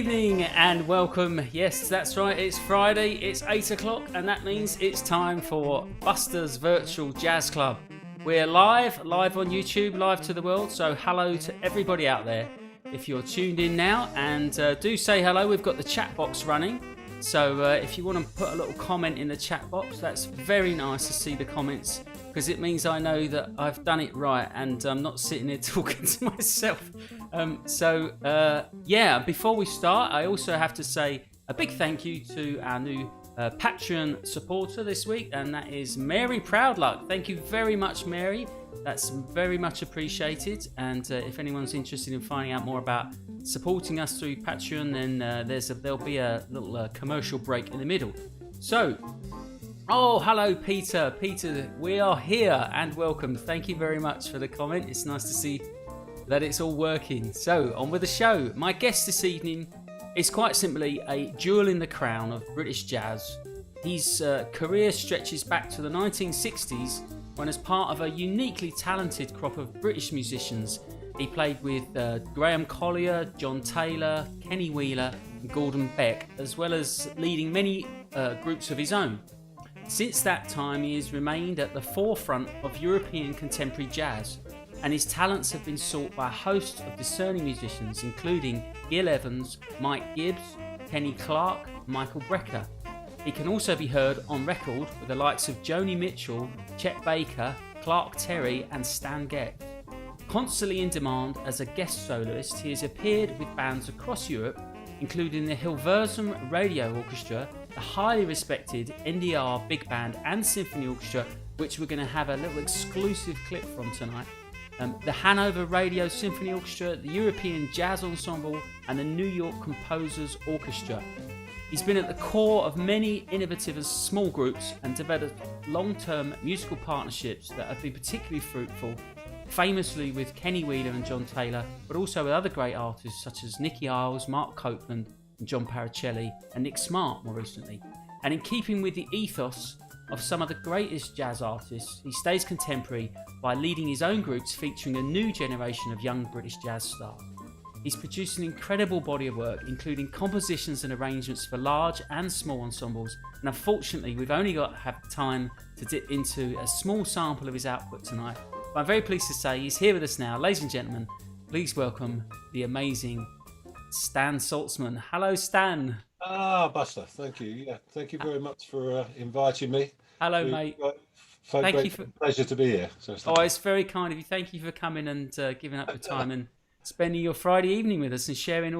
evening and welcome. Yes, that's right, it's Friday, it's 8 o'clock, and that means it's time for Buster's Virtual Jazz Club. We're live on YouTube, live to the world, so hello to everybody out there. If you're tuned in now, and do say hello, we've got the chat box running. So if you want to put a little comment in the chat box, that's very nice to see the comments, because it means I know that I've done it right and I'm not sitting here talking to myself. Before we start, I also have to say a big thank you to our new Patreon supporter this week, and that is Mary Proudluck. Thank you very much, Mary. That's very much appreciated. And if anyone's interested in finding out more about supporting us through Patreon, then there'll be a little commercial break in the middle. So, hello, Peter. Peter, we are here and welcome. Thank you very much for the comment. It's nice to see that it's all working. So, on with the show. My guest this evening is quite simply a jewel in the crown of British jazz. His career stretches back to the 1960s, when as part of a uniquely talented crop of British musicians, he played with Graham Collier, John Taylor, Kenny Wheeler and Gordon Beck, as well as leading many groups of his own. Since that time, he has remained at the forefront of European contemporary jazz, and his talents have been sought by a host of discerning musicians, including Gil Evans, Mike Gibbs, Kenny Clark, Michael Brecker. He can also be heard on record with the likes of Joni Mitchell, Chet Baker, Clark Terry and Stan Getz. Constantly in demand as a guest soloist, he has appeared with bands across Europe, including the Hilversum Radio Orchestra, the highly respected NDR Big Band and Symphony Orchestra, which we're going to have a little exclusive clip from tonight, the Hanover Radio Symphony Orchestra, the European Jazz Ensemble and the New York Composers Orchestra. He's been at the core of many innovative and small groups and developed long-term musical partnerships that have been particularly fruitful, famously with Kenny Wheeler and John Taylor, but also with other great artists such as Nicky Isles, Mark Copeland and John Paracelli, and Nick Smart more recently. And in keeping with the ethos of some of the greatest jazz artists, he stays contemporary by leading his own groups featuring a new generation of young British jazz stars. He's produced an incredible body of work, including compositions and arrangements for large and small ensembles, and unfortunately we've only have time to dip into a small sample of his output tonight. But I'm very pleased to say he's here with us now. Ladies and gentlemen, please welcome the amazing Stan Sulzmann. Hello, Stan. Buster, thank you. Yeah, thank you very much for inviting me. Hello, mate. Thank you. Pleasure to be here. It's very kind of you. Thank you for coming and giving up your time and spending your Friday evening with us and sharing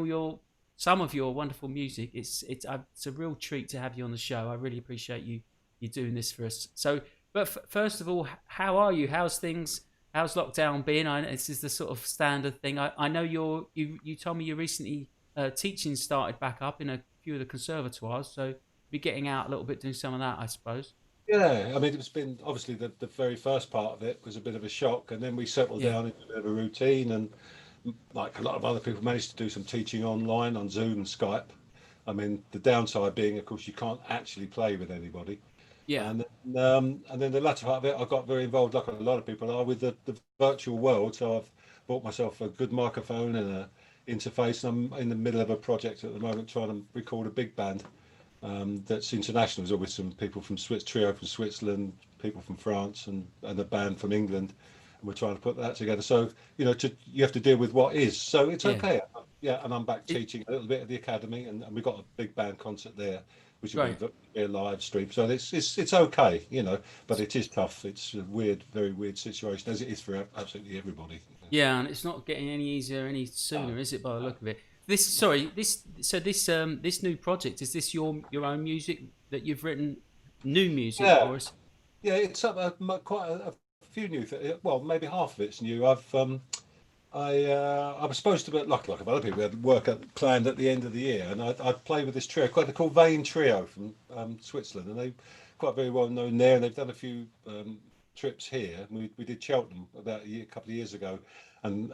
some of your wonderful music. It's a real treat to have you on the show. I really appreciate you doing this for us. So, but first of all, how are you? How's things? How's lockdown been? This is the sort of standard thing. I know you told me you recently teaching started back up in a few of the conservatoires, so be getting out a little bit, doing some of that, I suppose. Yeah, I mean, it's been obviously the very first part of it was a bit of a shock, and then we settled down into a bit of a routine, and like a lot of other people managed to do some teaching online on Zoom and Skype. I mean, the downside being, of course, you can't actually play with anybody. Yeah. And then the latter part of it, I got very involved, like a lot of people are, with the virtual world. So I've bought myself a good microphone and a interface, and I'm in the middle of a project at the moment trying to record a big band that's international. There's always some people from trio from Switzerland, people from France, and a band from England. And we're trying to put that together. So, you have to deal with what is. So it's okay. Yeah, and I'm back teaching a little bit at the academy, and we've got a big band concert there, which will be a live stream. So it's okay, but it is tough. It's a very weird situation, as it is for absolutely everybody. Yeah, and it's not getting any easier any sooner, is it? By the look of it. This new project, is this your own music that you've written? New music for us? Yeah, it's quite a few new things. Well, maybe half of it's new. I was supposed to, like other people, had work planned at the end of the year, and I'd play with this trio, quite called Vane Trio from Switzerland, and they're quite very well known there, and they've done a few trips here. We did Cheltenham about a couple of years ago, and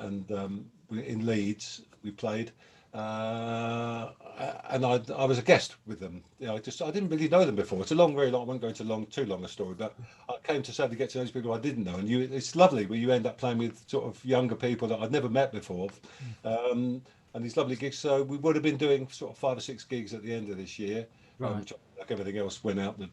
in Leeds we played, and I was a guest with them. I didn't really know them before. It's very long. I won't go into too long a story, but I came to sadly get to know those people I didn't know, and it's lovely where you end up playing with sort of younger people that I'd never met before, and these lovely gigs. So we would have been doing sort of 5 or 6 gigs at the end of this year, Right. which, like everything else, went out the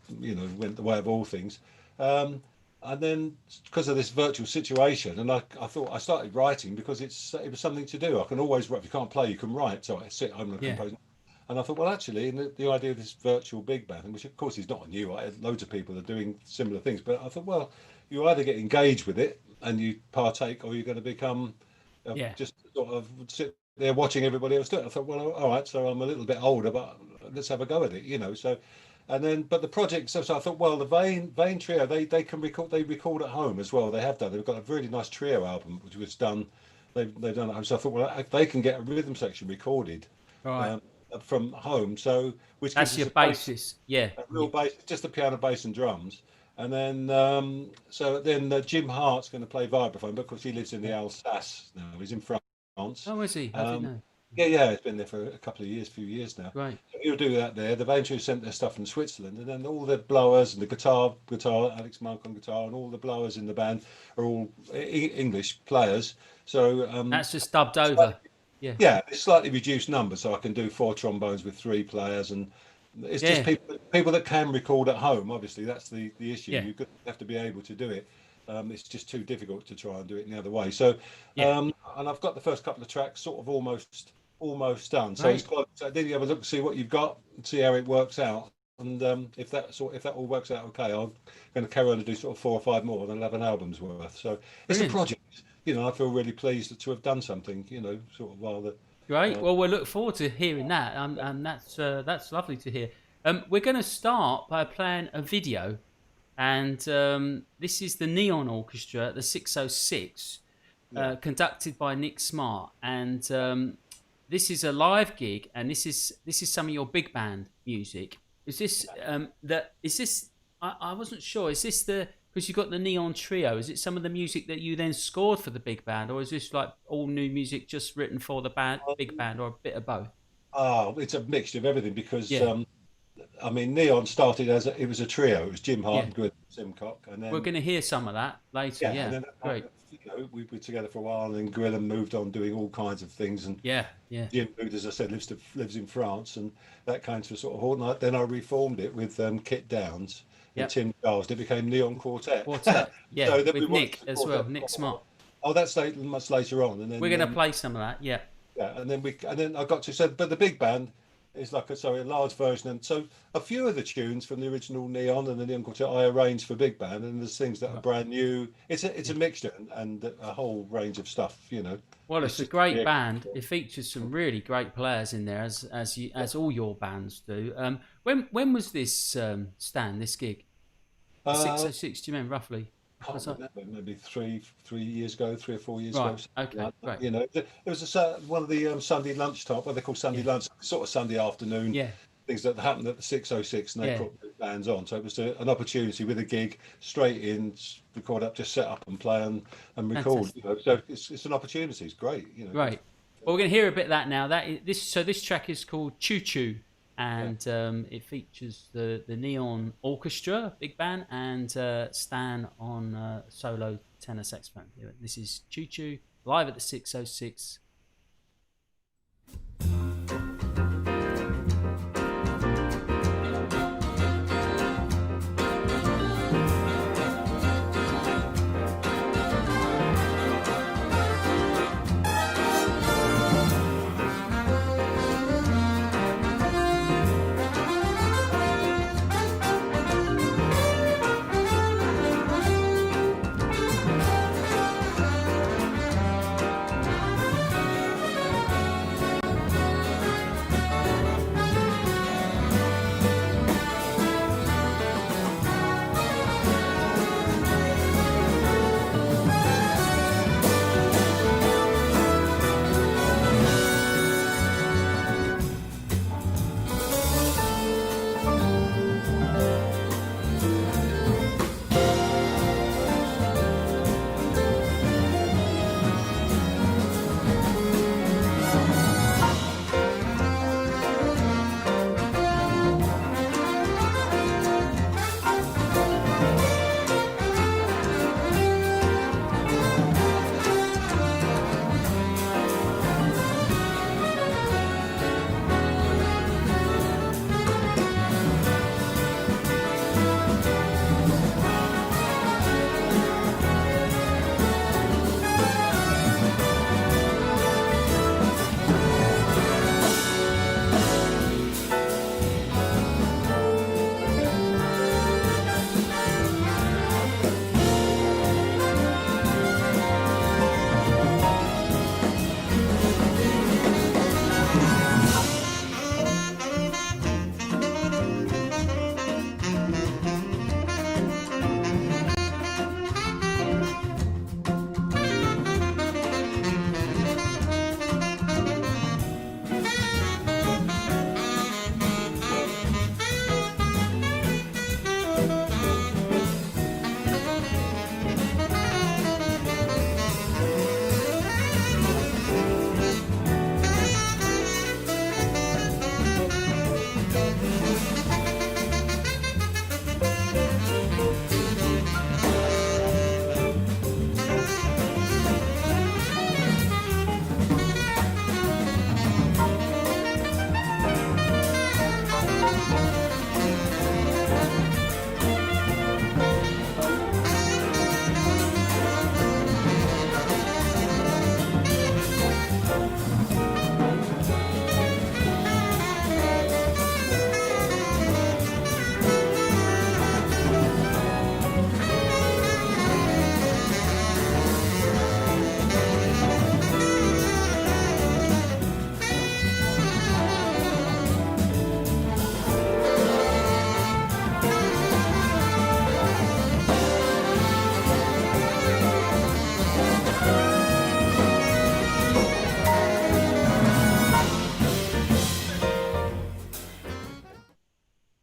went the way of all things. Um, and then because of this virtual situation, and I thought I started writing because it was something to do. I can always write. If you can't play, you can write. So I sit home and Yeah. compose. And I thought, well, actually, and the idea of this virtual big band, which of course is not new, loads of people are doing similar things. But I thought, well, you either get engaged with it and you partake, or you're going to become Yeah. just sort of sit there watching everybody else do it. I thought, well, all right, so I'm a little bit older, but let's have a go at it. So, and then, but the project, so I thought, well, the Vein Trio, they can record, they record at home as well. They have done. They've got a really nice trio album which was done. They've done at home. So I thought, well, they can get a rhythm section recorded. Right. From home, so which That's gives your us basis. Yeah. a real bass, just the piano, bass, and drums. And then, Jim Hart's going to play vibraphone, but of course he lives in the Alsace now. He's in France. Oh, is he? I didn't know. Yeah, it's been there for a couple of years, few years now. Right. So he'll do that there. The Vein Trio sent their stuff from Switzerland, and then all the blowers and the guitar, Alex Monk on guitar, and all the blowers in the band are all English players. So That's just dubbed over. yeah, it's slightly reduced number, so I can do 4 trombones with 3 players, and it's just people that can record at home. Obviously, that's the issue. Yeah. You have to be able to do it. It's just too difficult to try and do it the other way. So, and I've got the first couple of tracks sort of almost done. So it's quite. So then you have a look to see what you've got, and see how it works out. And if that all works out okay, I'm going to carry on to do sort of 4 or 5 more, and I'll have an album's worth. So it's a project. I feel really pleased to have done something. Sort of while the. Great. Well, we'll look forward to hearing that, and that's lovely to hear. We're going to start by playing a video, and this is the Neon Orchestra, the 606, conducted by Nick Smart, and this is a live gig, and this is some of your big band music. Is this I wasn't sure. Is this because you've got the Neon Trio? Is it some of the music that you then scored for the big band, or is this like all new music just written for the big band, or a bit of both? Oh, it's a mixture of everything because Neon started it was a trio. It was Jim Hart and Gwyn Simcock, and then we're going to hear some of that later. Yeah, and then, great. We were together for a while, and then Gwyn moved on doing all kinds of things, and Jim, who, as I said, lives in France, and that kind of sort of halt. Then I reformed it with Kit Downs. And Tim Charles, it became Neon Quartet. Yeah, so with Nick as well, Nick Smart. Oh, that's much later on, and then we're going to play some of that. Yeah, and then I got to say, but the big band is like a large version, and so a few of the tunes from the original Neon and the Neon Quartet I arranged for big band, and there's things that are brand new. It's a mixture and a whole range of stuff. Well, it's a great band. It features some really great players in there, as all your bands do. When was this Stan? This gig? 606. Do you remember roughly? Maybe 3 years ago, 3 or 4 years right. ago. Okay, right. It was one of the Sunday lunchtime, what they call Sunday lunch, sort of Sunday afternoon. Things that happened at the 606, and they put the bands on. So it was an opportunity with a gig, straight in, record up, just set up and play and record. So it's an opportunity. It's great. Right. Well, we're going to hear a bit of that now. This track is called Choo Choo, and it features the Neon Orchestra, big band, and Stan on solo tenor saxophone. This is Choo Choo live at the 606.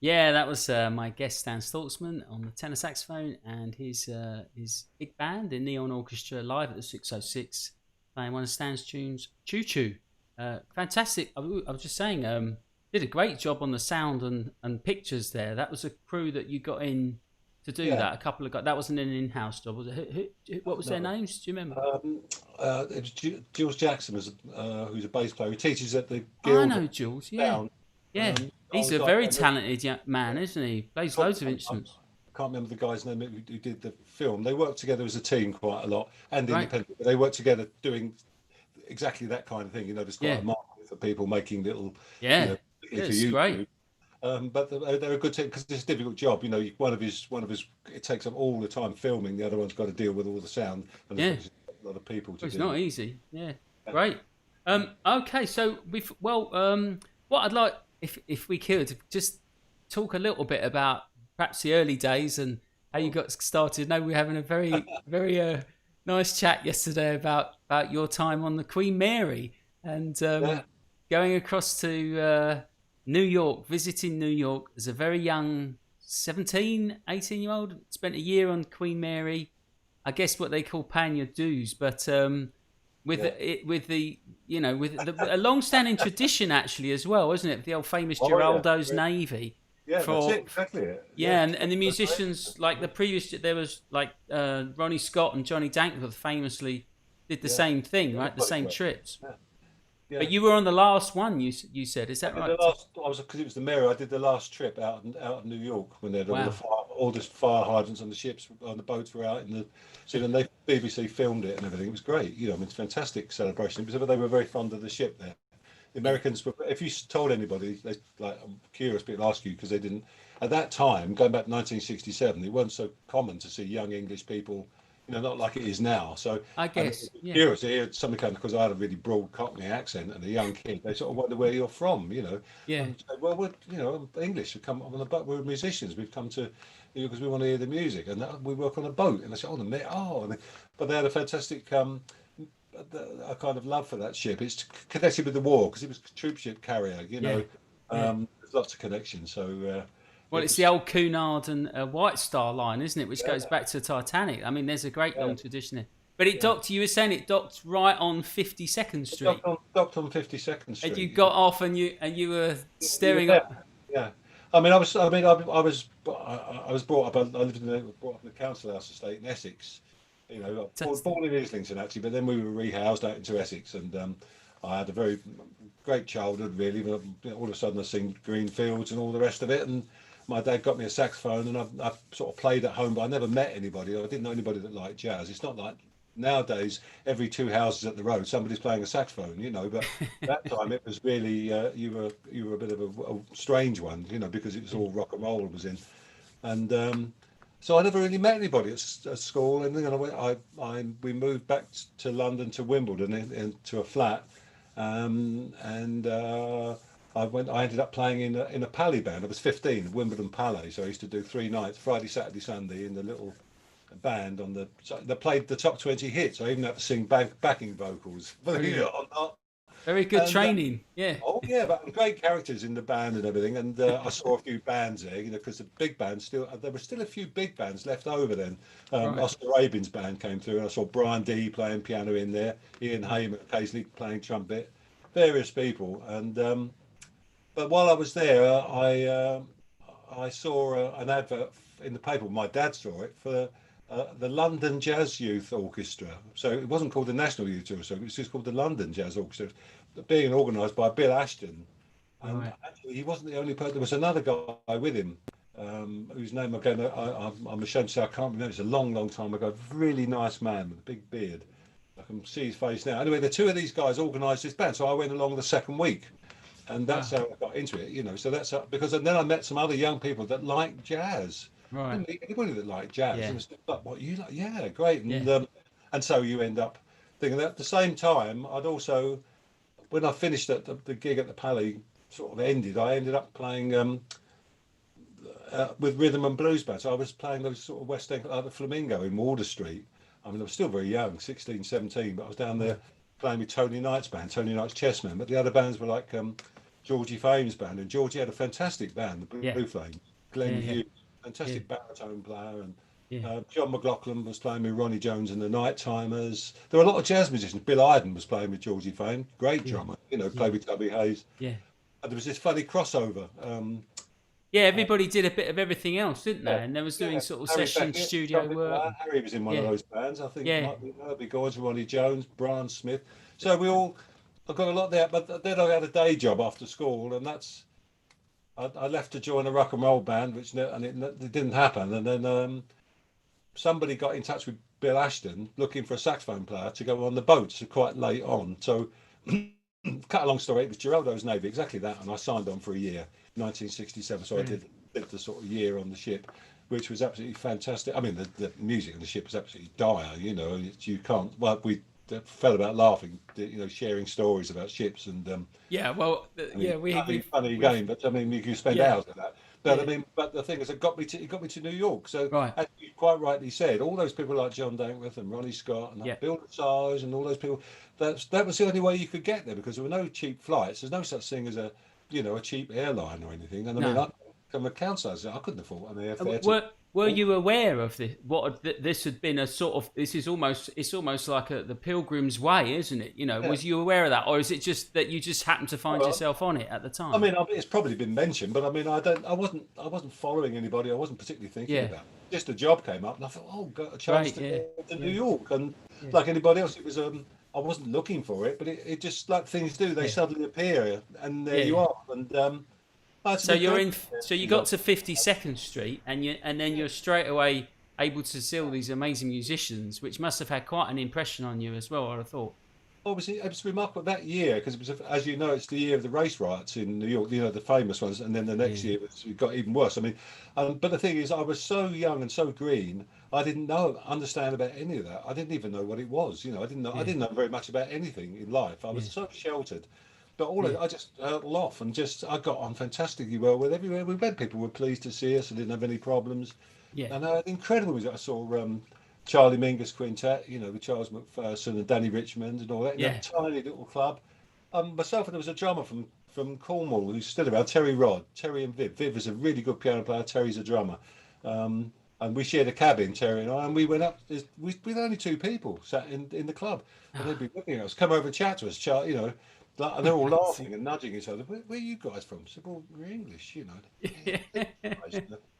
Yeah, that was my guest Stan Sulzmann on the tenor saxophone and his big band, the Neon Orchestra, live at the 606, playing one of Stan's tunes, Choo Choo. Fantastic. I was just saying, did a great job on the sound and pictures there. That was a crew that you got in to do Yeah. that. A couple of guys. That wasn't an in-house job, was it? What was their No. names? Do you remember? It was Jules Jackson, was who's a bass player. He teaches at the Oh, I Guild of know Jules. Yeah, Sound. yeah. I He's was a like, very yeah, talented young man, isn't he? Plays loads of I instruments. can't remember the guy's name who did the film. They worked together as a team quite a lot and Right. independently. But they worked together doing exactly that kind of thing. There's quite Yeah. a market for people making little, you Yeah. know, Yeah. particularly for It's great. YouTube. But they're a good team because it's a difficult job. One of his, it takes up all the time filming. The other one's got to deal with all the sound, and there's Yeah. obviously a lot of people to Well, it's deal not with. easy. Yeah, Yeah. great. Okay, so what I'd like, if we could, just talk a little bit about perhaps the early days and how you got started. I know we were having a very nice chat yesterday about your time on the Queen Mary and Yeah. going across to New York, visiting New York as a very young 17, 18 year old. Spent a year on Queen Mary. I guess what they call paying your dues, but with Yeah. with the a long-standing tradition actually as well, isn't it? The old famous Oh yeah. Geraldo's Navy Yeah, that's it. for Exactly it. Yeah. yeah, and the musicians like the previous there was like Ronnie Scott and Johnny Dankworth famously did the Yeah. same thing, right? The Everybody same went. trips. Yeah. Yeah. But you were on the last one. You said, is I that did right? the last. I was because it was the mayor. I did the last trip out of New York when they had Wow. all the fire hydrants on the ships on the boats were out in the. So then they BBC filmed it and everything. It was great. It's a fantastic celebration because they were very fond of the ship there. The Yeah. Americans were. If you told anybody, they like I'm curious, people ask you because they didn't at that time. Going back to 1967, it wasn't so common to see young English people. Not like it is now. So I and it guess. was Yeah. curious to hear somebody come because I had a really broad Cockney accent and a young kid. They sort of wonder where you're from. Yeah. And say, well, we're English. We come on the boat. We're musicians. We've come to because we want to hear the music, and we work on a boat. And I said, oh, but they had a fantastic a kind of love for that ship. It's connected with the war because it was a troop ship carrier. Yeah. Yeah. There's lots of connections. So Well, it it's was the old Cunard and White Star line, isn't it? Which yeah, goes back to Titanic. I mean, there's a great yeah, long tradition there. But it yeah. docked. You were saying it docked right on 52nd It Street, docked on 52nd and you Street. got off and you were You were staring there. up. Yeah. I was brought up. I lived brought up in the council house estate in Essex. Fantastic. Born in Islington actually, but then we were rehoused out into Essex, and I had a very great childhood. Really, but all of a sudden I seen green fields and all the rest of it, and my dad got me a saxophone, and I've sort of played at home, but I never met anybody. I didn't know anybody that liked jazz. It's not like nowadays every two houses at the road somebody's playing a saxophone. But that time it was really you were a bit of a strange one, because it was all rock and roll was in, and so I never really met anybody at school, and then we moved back to London to Wimbledon into a flat, and I ended up playing in a Pally band. I was 15, Wimbledon Palais, so I used to do 3 nights, Friday, Saturday, Sunday, in the little band they played the top 20 hits. I even had to sing backing vocals, believe it Brilliant. or not. Very good And training. Yeah. oh yeah, but great characters in the band and everything. And I saw a few bands there, because the big band there were still a few big bands left over then. Right. Oscar Rabin's band came through, and I saw Brian D playing piano in there, Ian Hayman occasionally playing trumpet, various people. And but while I was there, I saw an advert in the paper. My dad saw it for the London Jazz Youth Orchestra. So it wasn't called the National Youth Orchestra; it was just called the London Jazz Orchestra, being organised by Bill Ashton. And Right. actually, he wasn't the only person. There was another guy with him, whose name again I'm ashamed to say I can't remember. It's a long, long time ago. Really nice man with a big beard. I can see his face now. Anyway, the two of these guys organised this band, so I went along the second week, and that's Wow. how I got into it. So that's because then I met some other young people that like jazz. I Right. didn't meet anybody that liked jazz. Yeah. And it's like, what you like? Yeah, great. Yeah. And so you end up thinking that at the same time, I'd also, when I finished the gig at the Pally sort of ended, I ended up playing with rhythm and blues bands. So I was playing those sort of West End, like the Flamingo in Wardour Street. I mean, I was still very young, 16, 17, but I was down there playing with Tony Knight's band, Tony Knight's chess man. But the other bands were like Georgie Fame's band, and Georgie had a fantastic band, the Yeah. Blue Flame. Yeah. Glenn Yeah. Hughes, Yeah. fantastic baritone player, and Yeah. John McLaughlin was playing with Ronnie Jones and the Night Timers. There were a lot of jazz musicians. Bill Iden was playing with Georgie Fame, great Yeah. drummer, Yeah. played with Tubby Hayes. Yeah. And there was this funny crossover. Yeah. Uh, Everybody did a bit of everything else, didn't they? yeah, And they was doing yeah. sort of Harry session Beckett, studio trumpet work. player. Harry was in one of Yeah. those bands. I think Yeah. Michael Herbie Gores, Ronnie Jones, Brian Smith. So I got a lot there. But then I had a day job after school, and I left to join a rock and roll band, it didn't happen. And then somebody got in touch with Bill Ashton looking for a saxophone player to go on the boats quite late on. So, cut a long story, it was Geraldo's Navy, exactly that, and I signed on for a year, 1967. So I did the sort of year on the ship, which was absolutely fantastic. I mean, the music on the ship was absolutely dire. You can't. Well, we fell about laughing, sharing stories about ships and. Yeah. Well. I Yeah. mean, funny game, but I mean, you can spend Yeah. hours with that. But Yeah. I mean, but the thing is, it got me to New York. So, Right. as you quite rightly said, all those people like John Dankworth and Ronnie Scott and Yeah. Bill Sars and all those people, that was the only way you could get there because there were no cheap flights. There's no such thing as a cheap airline or anything. And I mean, No. from a council, I couldn't afford an airfare. Were you aware of this? This had been a sort of? This is almost like the Pilgrim's Way, isn't it? Yeah. Was you aware of that, or is it just that you just happened to find Well, yourself on it at the time? I mean, it's probably been mentioned, but I mean, I wasn't following anybody. I wasn't particularly thinking Yeah. about it. Just a job came up, and I thought, oh, got a chance Great, to yeah. go to Yeah. New York, and Yeah. like anybody else, it was I wasn't looking for it, but it just like things do, they Yeah. suddenly appear, and there Yeah. you are, and that's a So big you're thing. in. So you got to 52nd Street, and then you're straight away able to see all these amazing musicians, which must have had quite an impression on you as well. I'd have thought. Obviously, it was remarkable that year because it was, as you know, it's the year of the race riots in New York. The famous ones, and then the next Yeah. year it got even worse. I mean, but the thing is, I was so young and so green. I didn't understand about any of that. I didn't even know what it was. I didn't know. I Yeah. didn't know very much about anything in life. I was Yeah. so sheltered. But Yeah. I just hurtled off and I got on fantastically well with everywhere we went. People were pleased to see us. I didn't have any problems. Yeah. And incredible music. I saw Charlie Mingus Quintet, with Charles McPherson and Danny Richmond and all that in Yeah. that tiny little club. Myself and there was a drummer from Cornwall who's still around, Terry Rod. Terry and Viv. Viv is a really good piano player. Terry's a drummer. And we shared a cabin, Terry and I, and we went up. We were only two people sat in the club, and they'd be looking at us, come over and chat to us, and they're all laughing and nudging each other. Where are you guys from? I said, well, we're English,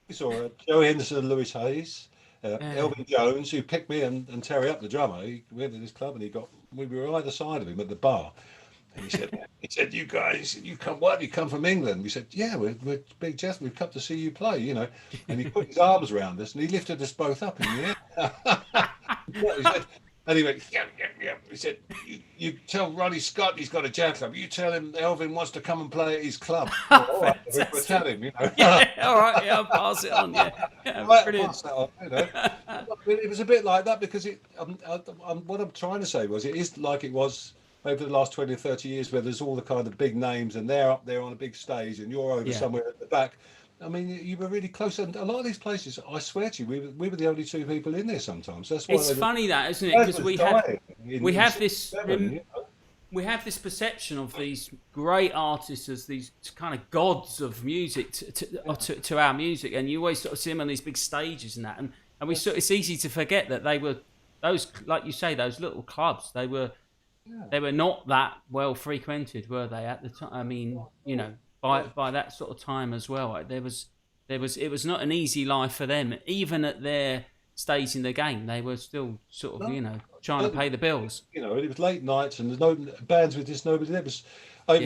We saw Joe Henderson and Lewis Hayes, Elvin Jones, who picked me and Terry up, the drummer. He went to this club and we were either side of him at the bar. And he said, you guys, you come from England? We said, yeah, we're big jazz. We've come to see you play, And he put his arms around us and he lifted us both up in the air. He said, and he went, yeah. He said, you tell Ronnie Scott he's got a jazz club. You tell him Elvin wants to come and play at his club. All right, we'll tell him, Yeah. All right. Yeah. I'll pass it on. Yeah. Right, Brilliant. pass that on, It was a bit like that because what I'm trying to say was it is like it was over the last 20 or 30 years where there's all the kind of big names and they're up there on a big stage and you're over Yeah. somewhere at the back. I mean, you were really close, and a lot of these places, I swear to you, we were the only two people in there sometimes. That's why It's funny that, isn't it? Because we have this 67, we have this perception of these great artists as these kind of gods of music to our music, and you always sort of see them on these big stages and that, and it's easy to forget that they were those, like you say, those little clubs. They were not that well frequented, were they, at the time? I mean, by that sort of time as well. It was not an easy life for them, even at their stage in the game. They were still sort of trying to pay the bills. It was late nights and there's no bands with just nobody. It was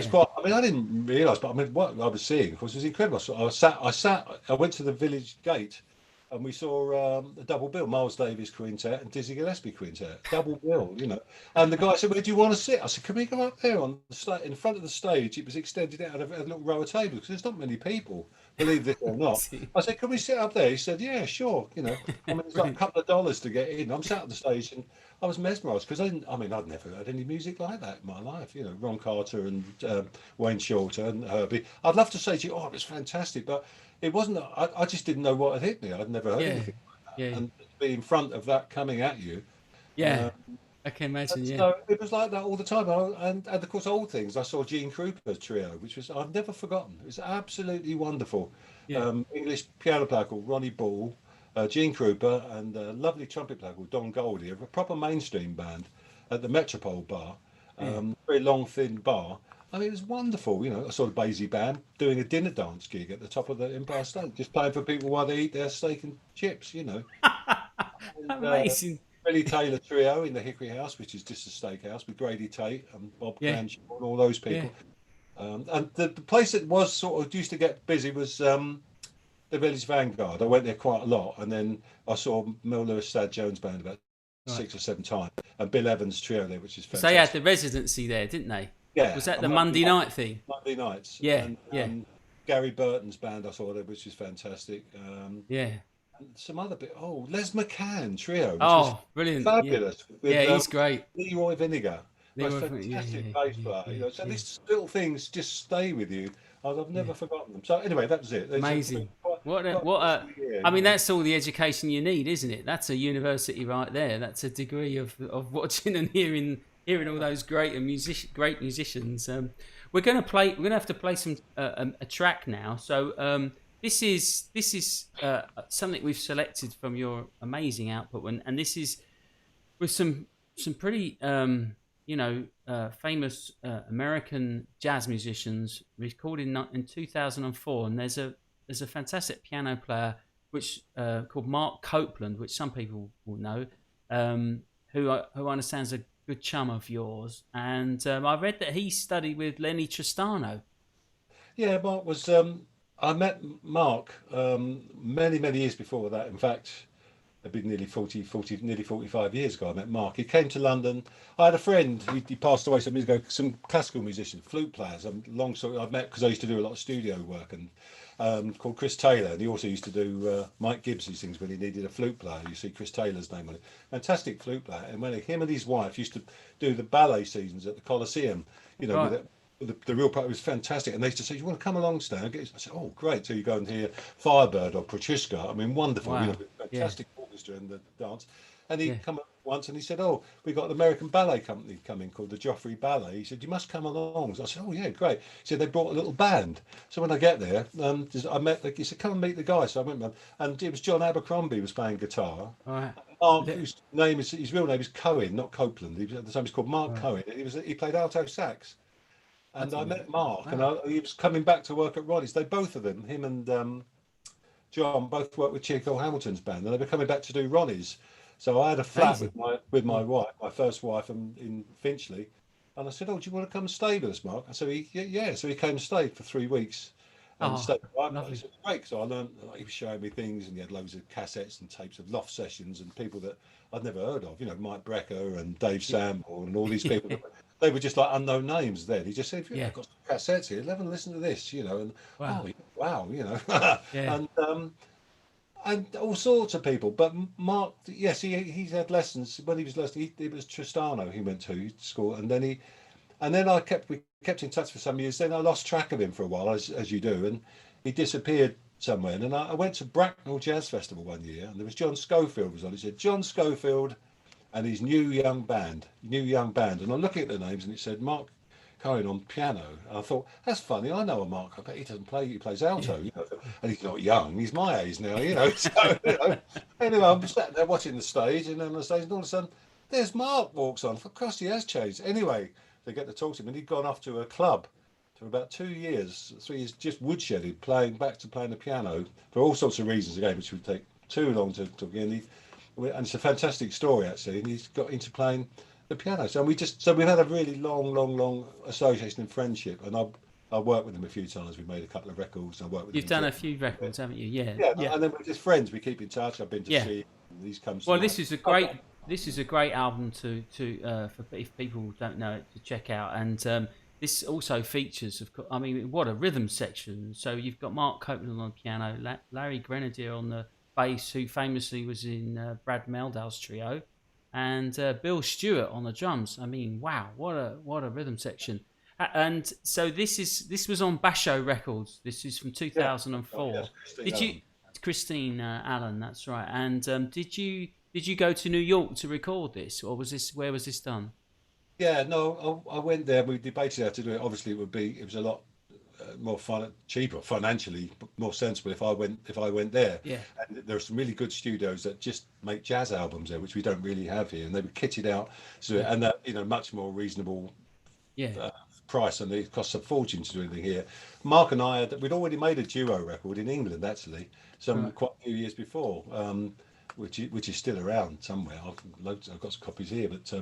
quite. I mean, I didn't realise, but I mean, what I was seeing, of course, was incredible. So I went to the village gate. And we saw a double bill, Miles Davis Quintet and Dizzy Gillespie Quintet, double bill, And the guy said, where do you want to sit? I said, can we go up there on in front of the stage? It was extended out of a little row of tables because there's not many people, believe it or not. I said, can we sit up there? He said, yeah, sure. I mean, it's like a couple of dollars to get in. I'm sat at the stage and I was mesmerised because I'd never heard any music like that in my life. Ron Carter and Wayne Shorter and Herbie. I'd love to say to you, oh, it was fantastic, but it wasn't. I just didn't know what had hit me. I'd never heard anything like that. And to be in front of that coming at you. Yeah. I can imagine. And Yeah, so it was like that all the time. And of course, old things. I saw Gene Krupa's trio, which was I've never forgotten. It was absolutely wonderful. yeah, English piano player called Ronnie Ball, Gene Krupa, and a lovely trumpet player called Don Goldie, a proper mainstream band at the Metropole Bar, yeah. very long, thin bar. I mean, it was wonderful. I saw the Basie band doing a dinner dance gig at the top of the Empire State, just playing for people while they eat their steak and chips. And, Amazing. Billy Taylor Trio in the Hickory House, which is just a steakhouse with Grady Tate and Bob Yeah, Cranshaw and all those yeah. people. And the place that was sort of used to get busy was the Village Vanguard. I went there quite a lot, and then I saw Mel Lewis, Sad Jones band about Right. 6 or 7 times, and Bill Evans Trio there, which is So they had fantastic. the residency there, didn't they? Yeah, Was that and the Monday night thing? Monday nights, Yeah, and yeah, Gary Burton's band I saw there, which is fantastic. yeah. And some other bit. Oh, Les McCann Trio, which was Oh, brilliant. Yeah, fabulous yeah. with He's great. Leroy Vinegar. They Most were, yeah, yeah, fantastic bass yeah, player. yeah, So yeah, these little things just stay with you. I've yeah. never forgotten them. So anyway, that was it. Amazing. Quite, What a, quite what a a, year, I mean, that's all the education you need, isn't it? That's a university right there. That's a degree of watching and hearing all those great musicians. We're gonna play. We're gonna have to play some a track now. So this is something we've selected from your amazing output, and this is with some pretty famous American jazz musicians recorded in 2004, and there's a fantastic piano player which called Mark Copeland, which some people will know, who understands a good chum of yours, and I read that he studied with Lenny Tristano. Yeah, Mark was. I met Mark many, many years before that. In fact, it'd been nearly 45 years ago. I met Mark. He came to London. I had a friend. He passed away some years ago. Some classical musicians, flute players. Long story. I've met because I used to do a lot of studio work and called Chris Taylor. And he also used to do Mike Gibbs's things when he needed a flute player. You see Chris Taylor's name on it. Fantastic flute player. And when him and his wife used to do the ballet seasons at the Coliseum, Right. with it. The real part was fantastic, and they used to say, "You want to come along, Stan?" I said, "Oh, great!" So you go and hear Firebird or Prochiska. I mean, wonderful, Wow. Yeah. fantastic orchestra and the dance. And he Yeah. come up once and he said, "Oh, we got an American ballet company coming called the Joffrey Ballet." He said, "You must come along." So I said, "Oh yeah, great." He said they brought a little band. So when I get there, I met. He said, "Come and meet the guy." So I went, and it was John Abercrombie was playing guitar. All right. Mark, Yeah. his real name is Cohen, not Copeland. At the time, he's called Mark All right. Cohen. He played alto sax. I And I didn't know. met Mark, and Wow. he was coming back to work at Ronnie's. They both of them, him and John, both worked with Chico Hamilton's band, and they were coming back to do Ronnie's. So I had a flat Amazing. with my Yeah. wife, my first wife, in Finchley, and I said, "Oh, do you want to come and stay with us, Mark?" And so yeah. So he came and stayed for 3 weeks, and Oh, stayed at my lovely. place. It was great, so I learned. He was showing me things, and he had loads of cassettes and tapes of loft sessions and people that I'd never heard of. Mike Brecker and Dave Sample and all these people. They were just like unknown names then. He just said, "Yeah, Yeah. I've got some cassettes here. Have a listen to this. And Wow. oh wow, Yeah. and all sorts of people. But Mark, yes, he's had lessons when he was listening. It was Tristano he went to school, and then we kept in touch for some years. Then I lost track of him for a while, as you do, and he disappeared somewhere. And then I went to Bracknell Jazz Festival one year, and there was John Schofield was on. He said John Schofield and his new young band. And I'm looking at the names, and it said Mark Cohen on piano. And I thought, that's funny. I know a Mark, I bet he doesn't play. He plays alto, and he's not young. He's my age now. So, anyway, I'm sat there watching the stage, and on the stage, and all of a sudden, there's Mark walks on. For Christ, he has changed. Anyway, they get to talk to him, and he'd gone off to a club for about 2 years, 3 years, just woodshedded, playing the piano for all sorts of reasons again, which would take too long to talk again. And it's a fantastic story actually, and he's got into playing the piano. So we've had a really long association and friendship, and I've worked with him a few times. We've made a couple of records. I worked with You've him. done a few records, haven't you? Yeah. Yeah, Yeah. and then we're just friends. We keep in touch. I've been to Yeah. see him. He's come. Well, this is a great album for if people don't know it to check out, and this also features, of course, I mean, what a rhythm section. So you've got Mark Copeland on the piano, Larry Grenadier on the bass, who famously was in Brad Meldal's trio, and Bill Stewart on the drums. I mean, wow, what a rhythm section. And so this was on Basho Records. This is from 2004. Oh, yes, Christine Did you? Allen. Christine Allen, that's right. And did you Did you go to New York to record this, or where was this done? Yeah, no, I went there. We debated how to do it. Obviously, it was a lot more cheaper financially, more sensible if I went there. Yeah, And there are some really good studios that just make jazz albums there, which we don't really have here, and they were kitted out, so yeah, and that much more reasonable yeah. uh, price, and it costs a fortune to do anything here. Mark and we'd already made a duo record in England actually, some Right. quite a few years before, which is still around somewhere. I've got some copies here, but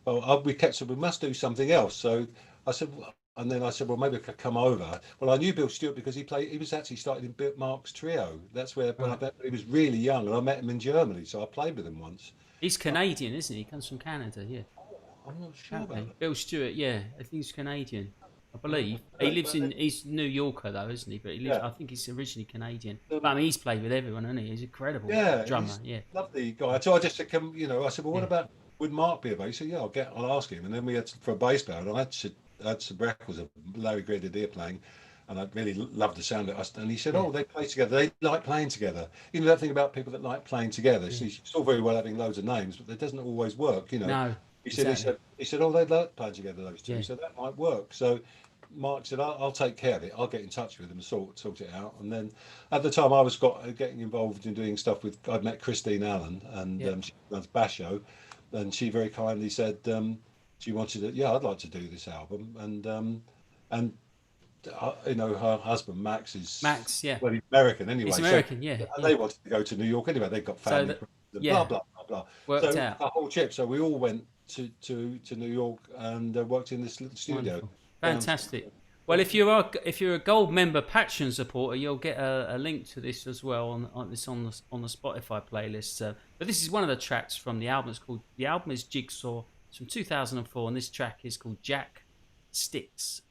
well, we must do something else. So I said, and then I said, well, maybe I could come over. Well, I knew Bill Stewart because he was actually started in Bill Mark's trio. That's where when I Right. met, he was really young, and I met him in Germany, so I played with him once. He's Canadian, isn't he? He comes from Canada. Yeah, I'm not sure about apparently. that. Bill Stewart. Yeah, I think he's Canadian. I believe he But, lives in. He's New Yorker though, isn't he? But he lives. yeah, I think he's originally Canadian. But I um, mean, he's played with everyone, hasn't he? He's an incredible yeah, drummer. he's Yeah, a lovely guy. So I just said, I said, well, what yeah, about would Mark be available? He said, yeah, I'll ask him. And then we had for a bass player, and I had some records of Larry Grenadier playing, and I really loved the sound of it. And he said, yeah, oh, they play together. They like playing together. You know that thing about people that like playing together. yeah. So it's all very well having loads of names, but it doesn't always work. No, He said, he exactly. said, he said, oh, they like playing together, those two. Yeah, So that might work. So Mark said, I'll take care of it. I'll get in touch with them and sort it out. And then at the time I was getting involved in doing stuff with, I'd met Christine Allen, and yeah. she runs Basho, and she very kindly said she wanted to, yeah, I'd like to do this album. And her husband Max is, Max. Yeah, well, he's American he's anyway. So American. Yeah, and yeah. they wanted to go to New York anyway. They've got So family that. friends and blah Yeah, blah blah blah. worked So out. a whole trip. So we all went to New York and worked in this little studio Wonderful. downstairs. Fantastic. Well, if you're a gold member Patreon supporter, you'll get a link to this as well on the Spotify playlist. But this is one of the tracks from the album. The album is Jigsaw. It's from 2004, and this track is called Jack Sticks.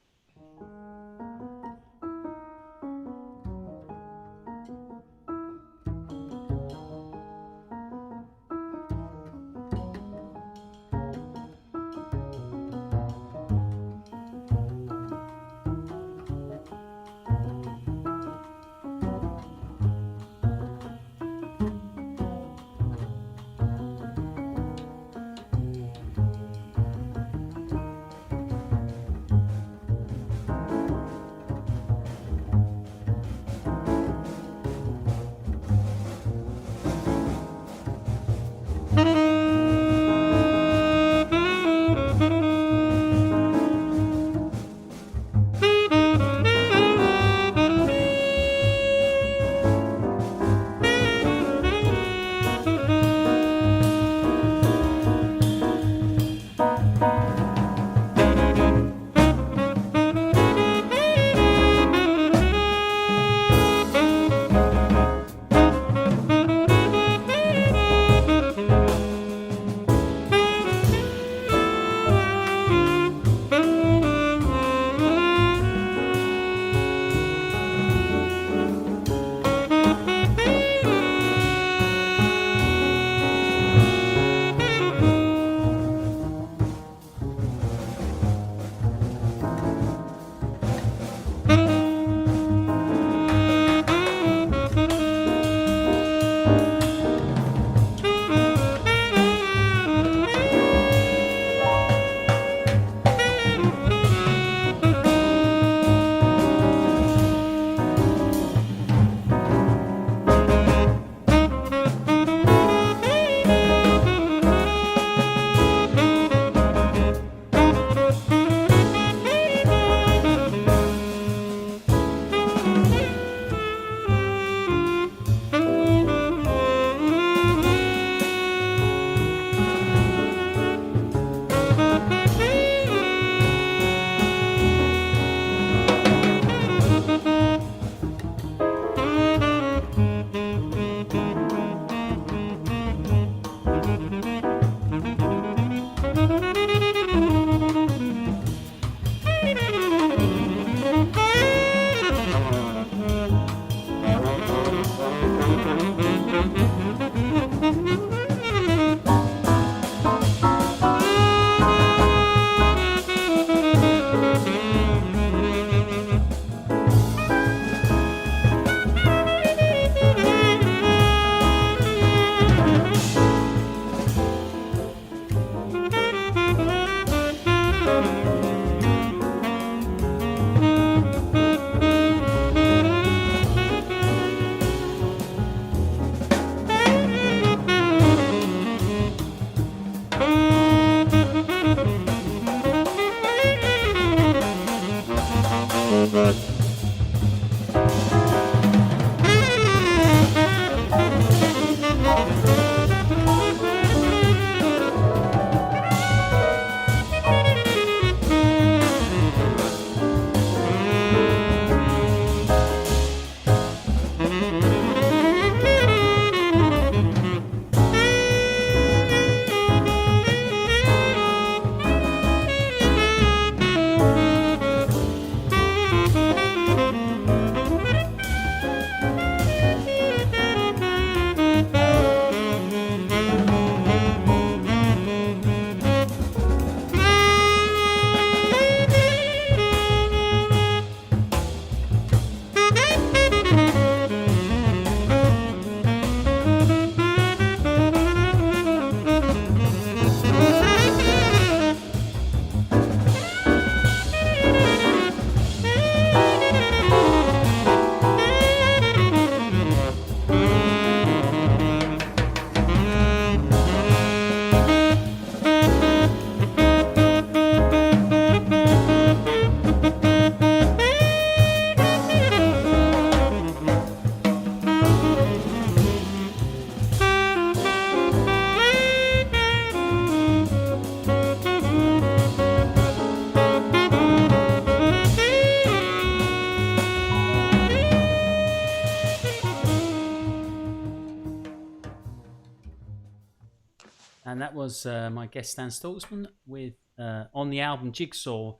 and that was my guest Stan Stoltzman with on the album Jigsaw,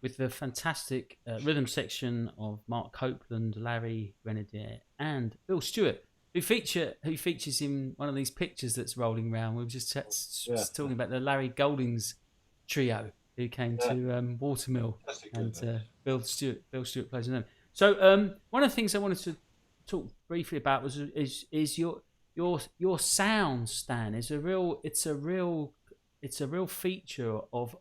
with the fantastic rhythm section of Mark Copeland, Larry Grenadier, and Bill Stewart, who features in one of these pictures that's rolling around. We were just Yeah, talking about the Larry Goldings trio who came yeah, to Watermill, fantastic group, and that is. Bill Stewart plays in them. So one of the things I wanted to talk briefly about is your sound, Stan, is a real it's a real feature of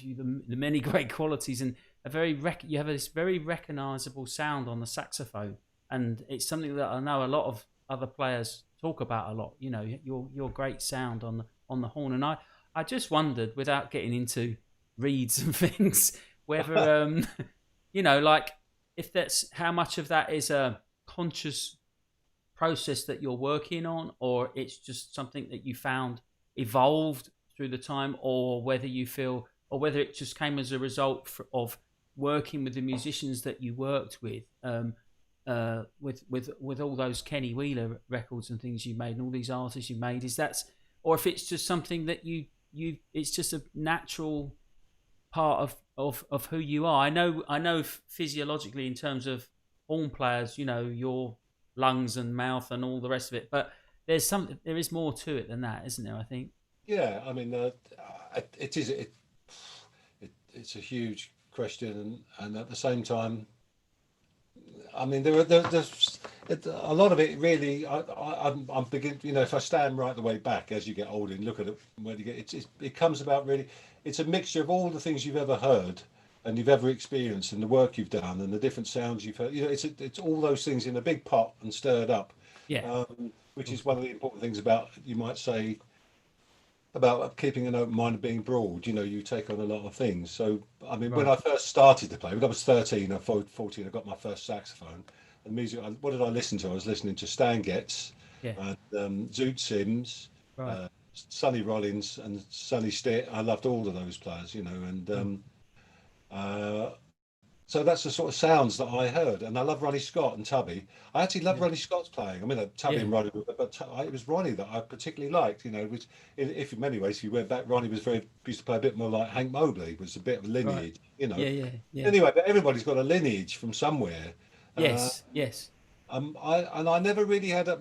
you, the many great qualities, and you have this very recognizable sound on the saxophone, and it's something that I know a lot of other players talk about a lot. You know, your great sound on the horn, and I just wondered, without getting into reeds and things, whether you know, like, if that's how much of that is a conscious process that you're working on, or it's just something that you found evolved through the time, or whether you feel, or whether it just came as a result of working with the musicians that you worked with all those Kenny Wheeler records and things you made, and all these artists you made. Is that, or if it's just something that you it's just a natural part of who you are. I know physiologically, in terms of horn players, you know, your lungs and mouth and all the rest of it, but there is more to it than that, isn't there? I think. Yeah, I mean, it is it's a huge question, and at the same time, I mean, there's a lot of it really. I'm beginning. You know, if I stand right the way back as you get older and look at it, when you get it comes about really. It's a mixture of all the things you've ever heard and you've ever experienced, and the work you've done, and the different sounds you've heard. You know, it's all those things in a big pot and stirred up, Yeah, which is one of the important things about, you might say, about keeping an open mind and being broad. You know, you take on a lot of things. So, I mean, when right. I first started to play, when I was 13 or 14, I got my first saxophone. And music, what did I listen to? I was listening to Stan Getz Yeah, and Zoot Sims, right. Sonny Rollins and Sonny Stitt. I loved all of those players, you know, and Mm. uh, so that's the sort of sounds that I heard. And I love Ronnie Scott and Tubby. I actually love Yeah, Ronnie Scott's playing. I mean, Tubby yeah, and Ronnie, but it was Ronnie that I particularly liked. You know, which, if in many ways, if you went back, Ronnie was used to play a bit more like Hank Mobley, was a bit of a right. lineage, you know. Yeah, yeah, yeah. Anyway, but everybody's got a lineage from somewhere. Uh, Yes, yes. I never really had I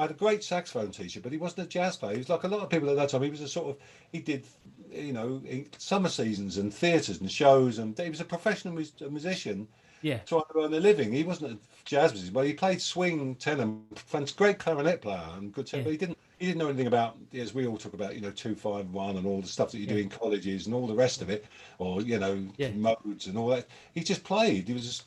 had a great saxophone teacher, but he wasn't a jazz player. He was like a lot of people at that time. He was a sort of, he did, you know, summer seasons and theatres and shows, and he was a professional musician Yeah, trying to earn a living. He wasn't a jazz musician, but he played swing tenor, great clarinet player and good tenor. yeah, But he didn't know anything about, as we all talk about, you know, 251 and all the stuff that you do yeah, in colleges and all the rest of it, or you know, yeah. modes and all that. He just played. He was just,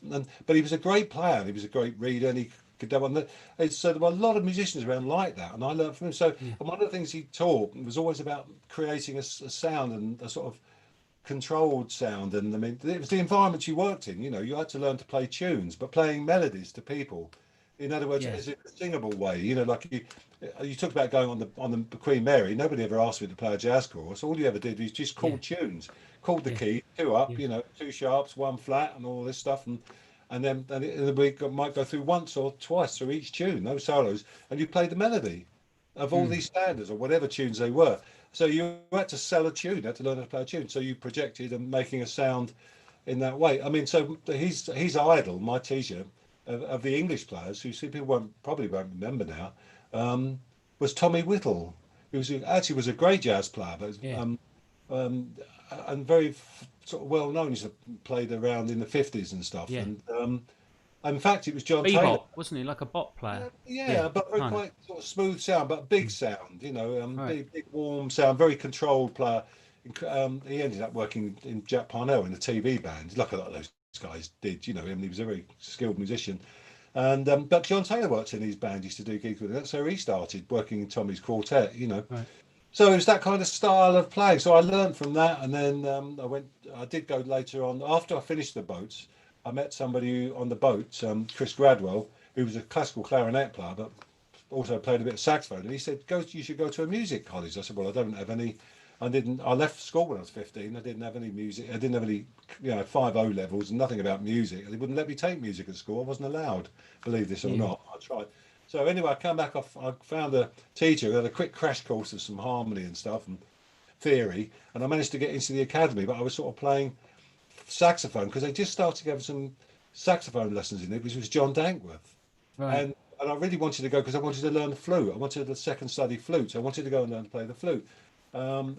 but he was a great player. And he was a great reader, and he could do on. So there were a lot of musicians around like that, and I learned from him. So, Yeah. and one of the things he taught was always about creating a sound and a sort of controlled sound. And I mean, it was the environment you worked in. You know, you had to learn to play tunes, but playing melodies to people, in other words, Yeah, as in a singable way. You know, like you talked about going on the Queen Mary. Nobody ever asked me to play a jazz chorus. All you ever did was just yeah, call tunes, called the yeah, key, two up, yeah, you know, two sharps, one flat, and all this stuff. And then might go through once or twice through each tune, no solos, and you played the melody of all mm, these standards or whatever tunes they were. So you had to sell a tune, you had to learn how to play a tune. So you projected and making a sound in that way. I mean, so he's idol, my teacher, of the English players, who some people probably won't remember now, was Tommy Whittle, who actually was a great jazz player, but yeah, um, and very sort of well known. He's played around in the 50s and stuff. yeah. And in fact, it was John Taylor. Bebop, wasn't he? Like a bot player. Yeah, Yeah, but very kind of. quite sort of smooth sound, but big Mm, sound. You know, right. big warm sound, very controlled player. He ended up working in Jack Parnell in the TV band, like a lot of those guys did. You know, I mean, he was a very skilled musician. And but John Taylor worked in his band, used to do gigs with him. So he started working in Tommy's quartet. You know, Right. so it was that kind of style of playing. So I learned from that, and then I did go later on after I finished the boats. I met somebody on the boat, Chris Gradwell, who was a classical clarinet player, but also played a bit of saxophone. And he said, "Go, you should go to a music college." I said, "Well, I don't have any. I didn't. I left school when I was 15. I didn't have any music. I didn't have any, you know, 5 O levels and nothing about music. They wouldn't let me take music at school. I wasn't allowed, believe this or Yeah. not. I tried." So anyway, I come back off. I found a teacher who had a quick crash course of some harmony and stuff and theory, and I managed to get into the academy. But I was sort of playing saxophone because they just started to have some saxophone lessons in it, which was John Dankworth, Right. and I really wanted to go because I wanted to learn the flute. I wanted the second study flute. So I wanted to go and learn to play the flute.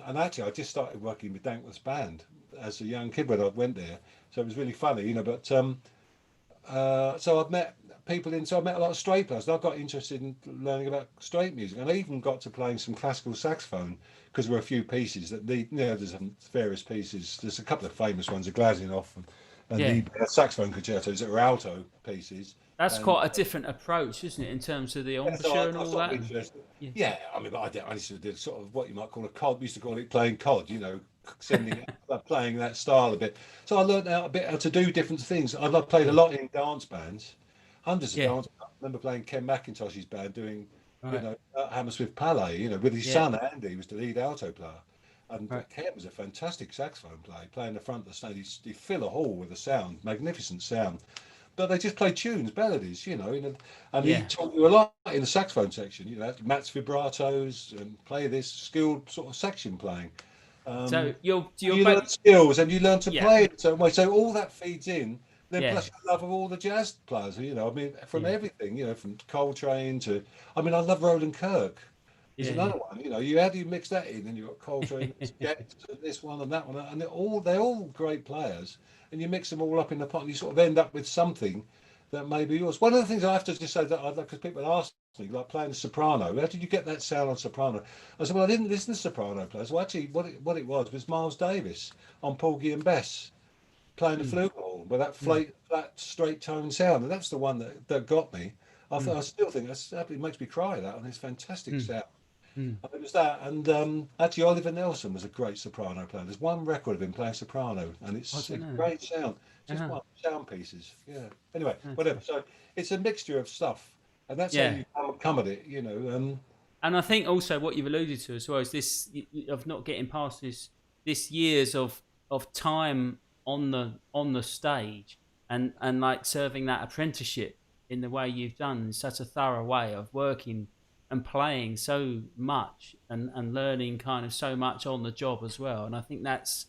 And actually, I just started working with Dankworth's band as a young kid when I went there. So it was really funny, you know. But so I've met people in. So I met a lot of straight players. And I got interested in learning about straight music, and I even got to playing some classical saxophone because there were a few pieces that need. You know, there's various pieces. There's a couple of famous ones, the Glazunov and Yeah. the saxophone concertos that are alto pieces. That's And quite a different approach, isn't it, in terms of the yeah, so embouchure and I all sort of that? interested. Yeah. Yeah, I mean, I used to do sort of what you might call a cod. We used to call it playing cod, you know, sending playing that style a bit. So I learned out a bit how to do different things. I've played a Yeah. lot in dance bands, hundreds of Yeah. dance. I remember playing Ken McIntosh's band doing, you Right. know, Hammersmith Palais, you know, with his Yeah. son Andy, who was the lead alto player. And Right. Ken was a fantastic saxophone player, playing the front of the stage. He'd fill a hall with a sound, magnificent sound, but they just played tunes, melodies, you know, and he Yeah. taught you a lot in the saxophone section, you know, Matt's vibratos and play this skilled sort of section playing. So Um, you're you learn both. skills and you learn to Yeah. play in a certain way. So all that feeds in. Then Yeah. plus your love of all the jazz players, you know, I mean, from Yeah. everything, you know, from Coltrane to, I mean, I love Roland Kirk. Is Yeah. another one, you know. You how do you mix that in? And you've got Coltrane, Jets, and this one and that one, and they're all great players, and you mix them all up in the pot, and you sort of end up with something that may be yours. One of the things I have to just say that I'd like, because people ask me, like playing the soprano, how did you get that sound on soprano? I said, well, I didn't listen to soprano players. Well, actually, what it was Miles Davis on Porgy and Bess playing the Mm, flute with that mm, flat, straight tone sound, and that's the one that got me. mm, I still think it makes me cry. That and it's fantastic mm, sound. mm. And it was that, and actually Oliver Nelson was a great soprano player. There's one record of him playing soprano, and I it's a don't know. great sound. Just Uh-huh. one sound pieces. Yeah. Anyway, That's whatever. right. So it's a mixture of stuff, and that's how Yeah. you come at it. You know. And I think also what you've alluded to as well is this of not getting past this years of time on the stage and like serving that apprenticeship in the way you've done in such a thorough way of working and playing so much and learning kind of so much on the job as well. And I think that's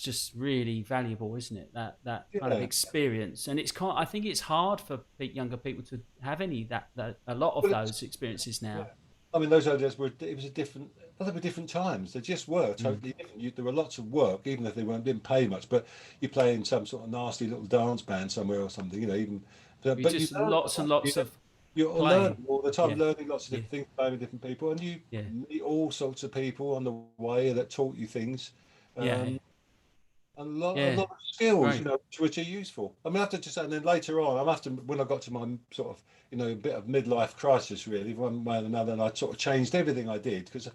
just really valuable, isn't it? That kind of Yeah. experience, and it's kind. I think it's hard for younger people to have any that a lot of Well, it's, those experiences yeah. now. I mean, those ideas were. It was a different. Well, they were different times. They just were Mm. totally different. There were lots of work, even if they weren't didn't pay much. But you play in some sort of nasty little dance band somewhere or something. You know, even. We But you just learn lots a and lot. lots of You're playing. learning all the time, Yeah, learning lots of yeah, different things, playing with different people, and you yeah, meet all sorts of people on the way that taught you things, yeah, um, and a yeah. lot of skills, Great. which are useful. I mean, after just and then later on, I'm after when I got to my sort of bit of midlife crisis, really, one way or another, and I sort of changed everything I did because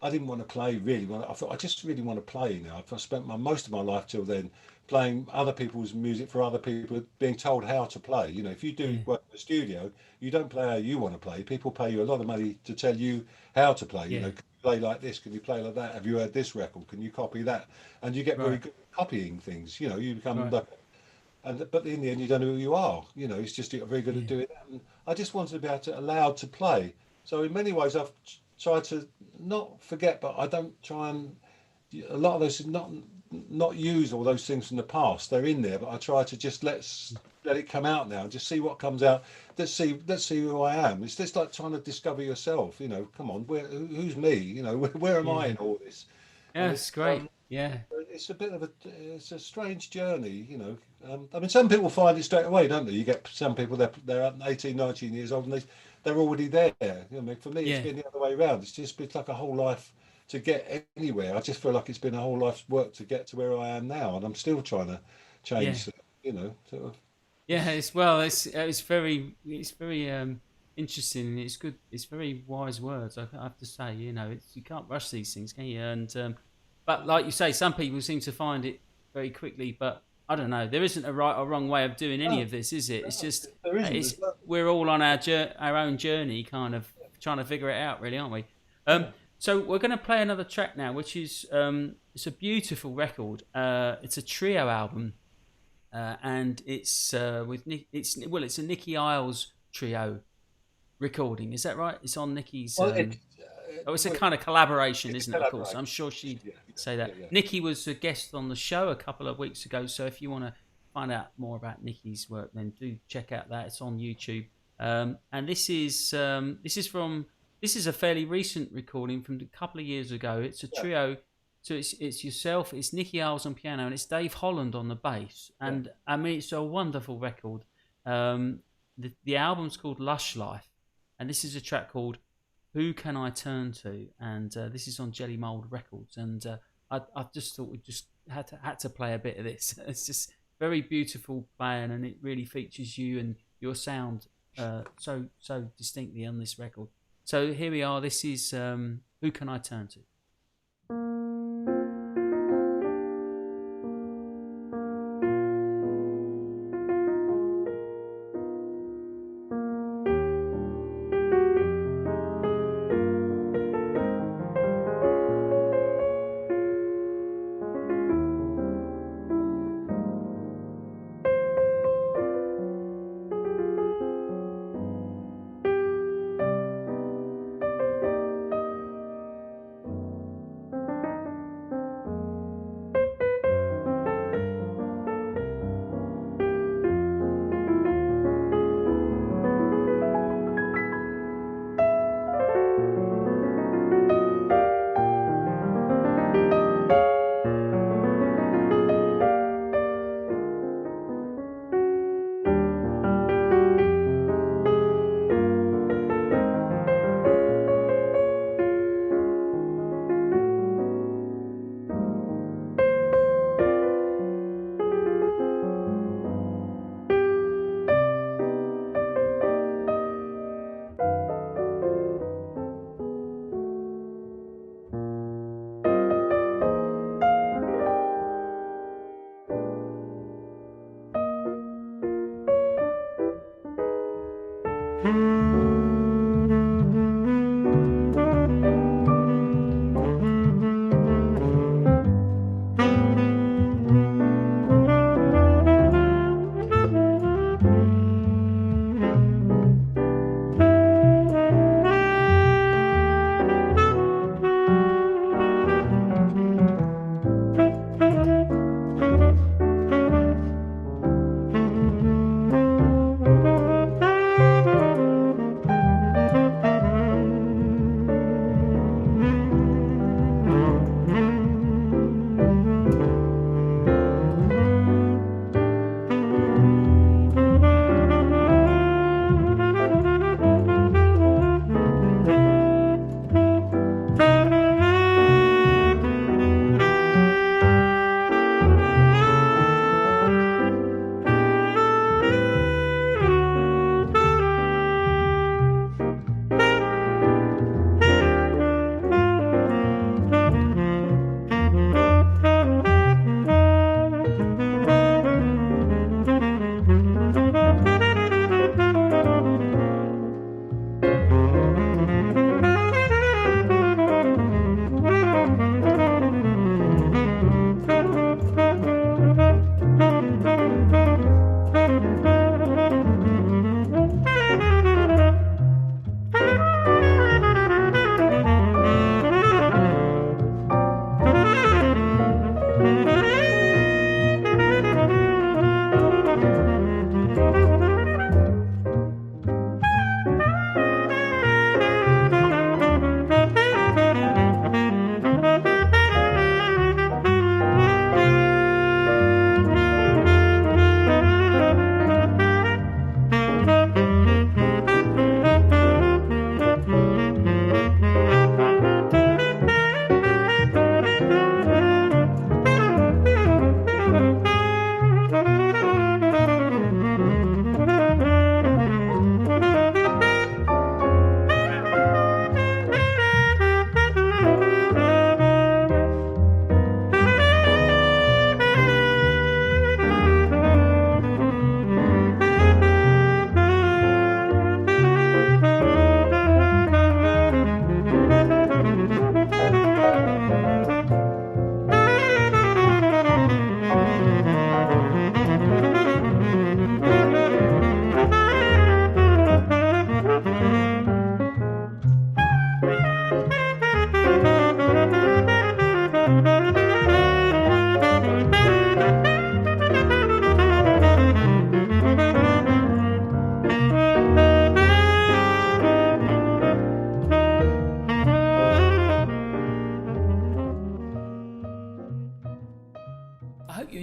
I didn't want to play really. I thought I just really want to play now. I spent most of my life till then playing other people's music for other people, being told how to play. You know, if you do Yeah, work in the studio, you don't play how you want to play. People pay you a lot of money to tell you how to play. You yeah. know, can you play like this? Can you play like that? Have you heard this record? Can you copy that? And you get very Right, good at copying things. You know, you become right. like, but in the end, you don't know who you are. You know, it's just you're very good at Yeah, doing that. And I just wanted to be able to allowed to play. So in many ways, I've tried to not forget, but I don't try and a lot of those not use all those things from the past. They're in there, but I try to just let it come out now and just see what comes out. Let's see who I am. It's just like trying to discover yourself. You know, come on, who's me? You know, where am I yeah. in all this? Yeah, And it's great. Yeah, it's a bit of it's a strange journey, you know. I mean, some people find it straight away, don't they? You get some people they're 18, 19 years old and they're already there. You know, I mean, for me, it's yeah, been the other way around. It's like a whole life to get anywhere. I just feel like it's been a whole life's work to get to where I am now, and I'm still trying to yeah, change. You know, sort of. yeah. It's well, it's very interesting. And it's good. It's very wise words. I have to say, you can't rush these things, can you? And but like you say, some people seem to find it very quickly. But I don't know. There isn't a right or wrong way of doing any No, of this, is it? It's no, just there isn't. it's we're all on our own journey, kind of trying to figure it out, really, aren't we? Yeah. So we're going to play another track now, which is it's a beautiful record. It's a trio album, and it's with Nick. It's a Nicky Isles trio, recording. Is that right? It's on Nikki's. Well, It's a kind of collaboration, isn't it? Of course, collaboration. I'm sure she'd Yeah, say that. yeah. Nikki was a guest on the show a couple of weeks ago, so if you want to find out more about Nikki's work, then do check out that. It's on YouTube. And this is a fairly recent recording from a couple of years ago. It's a trio. So it's yourself, it's Nicky Isles on piano, and it's Dave Holland on the bass. And I mean, it's a wonderful record. The album's called Lush Life, and this is a track called Who Can I Turn To? And this is on Jelly Mold Records. And I just thought we just had to play a bit of this. It's just very beautiful playing, and it really features you and your sound so distinctly on this record. So here we are. This is Who Can I Turn To?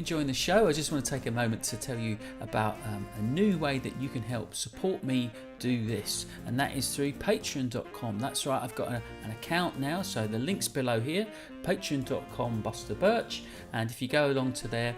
enjoying the show, I just want to take a moment to tell you about a new way that you can help support me do this, and that is through patreon.com. That's right, I've got an account now, so the link's below here, patreon.com Buster Birch, and if you go along to there,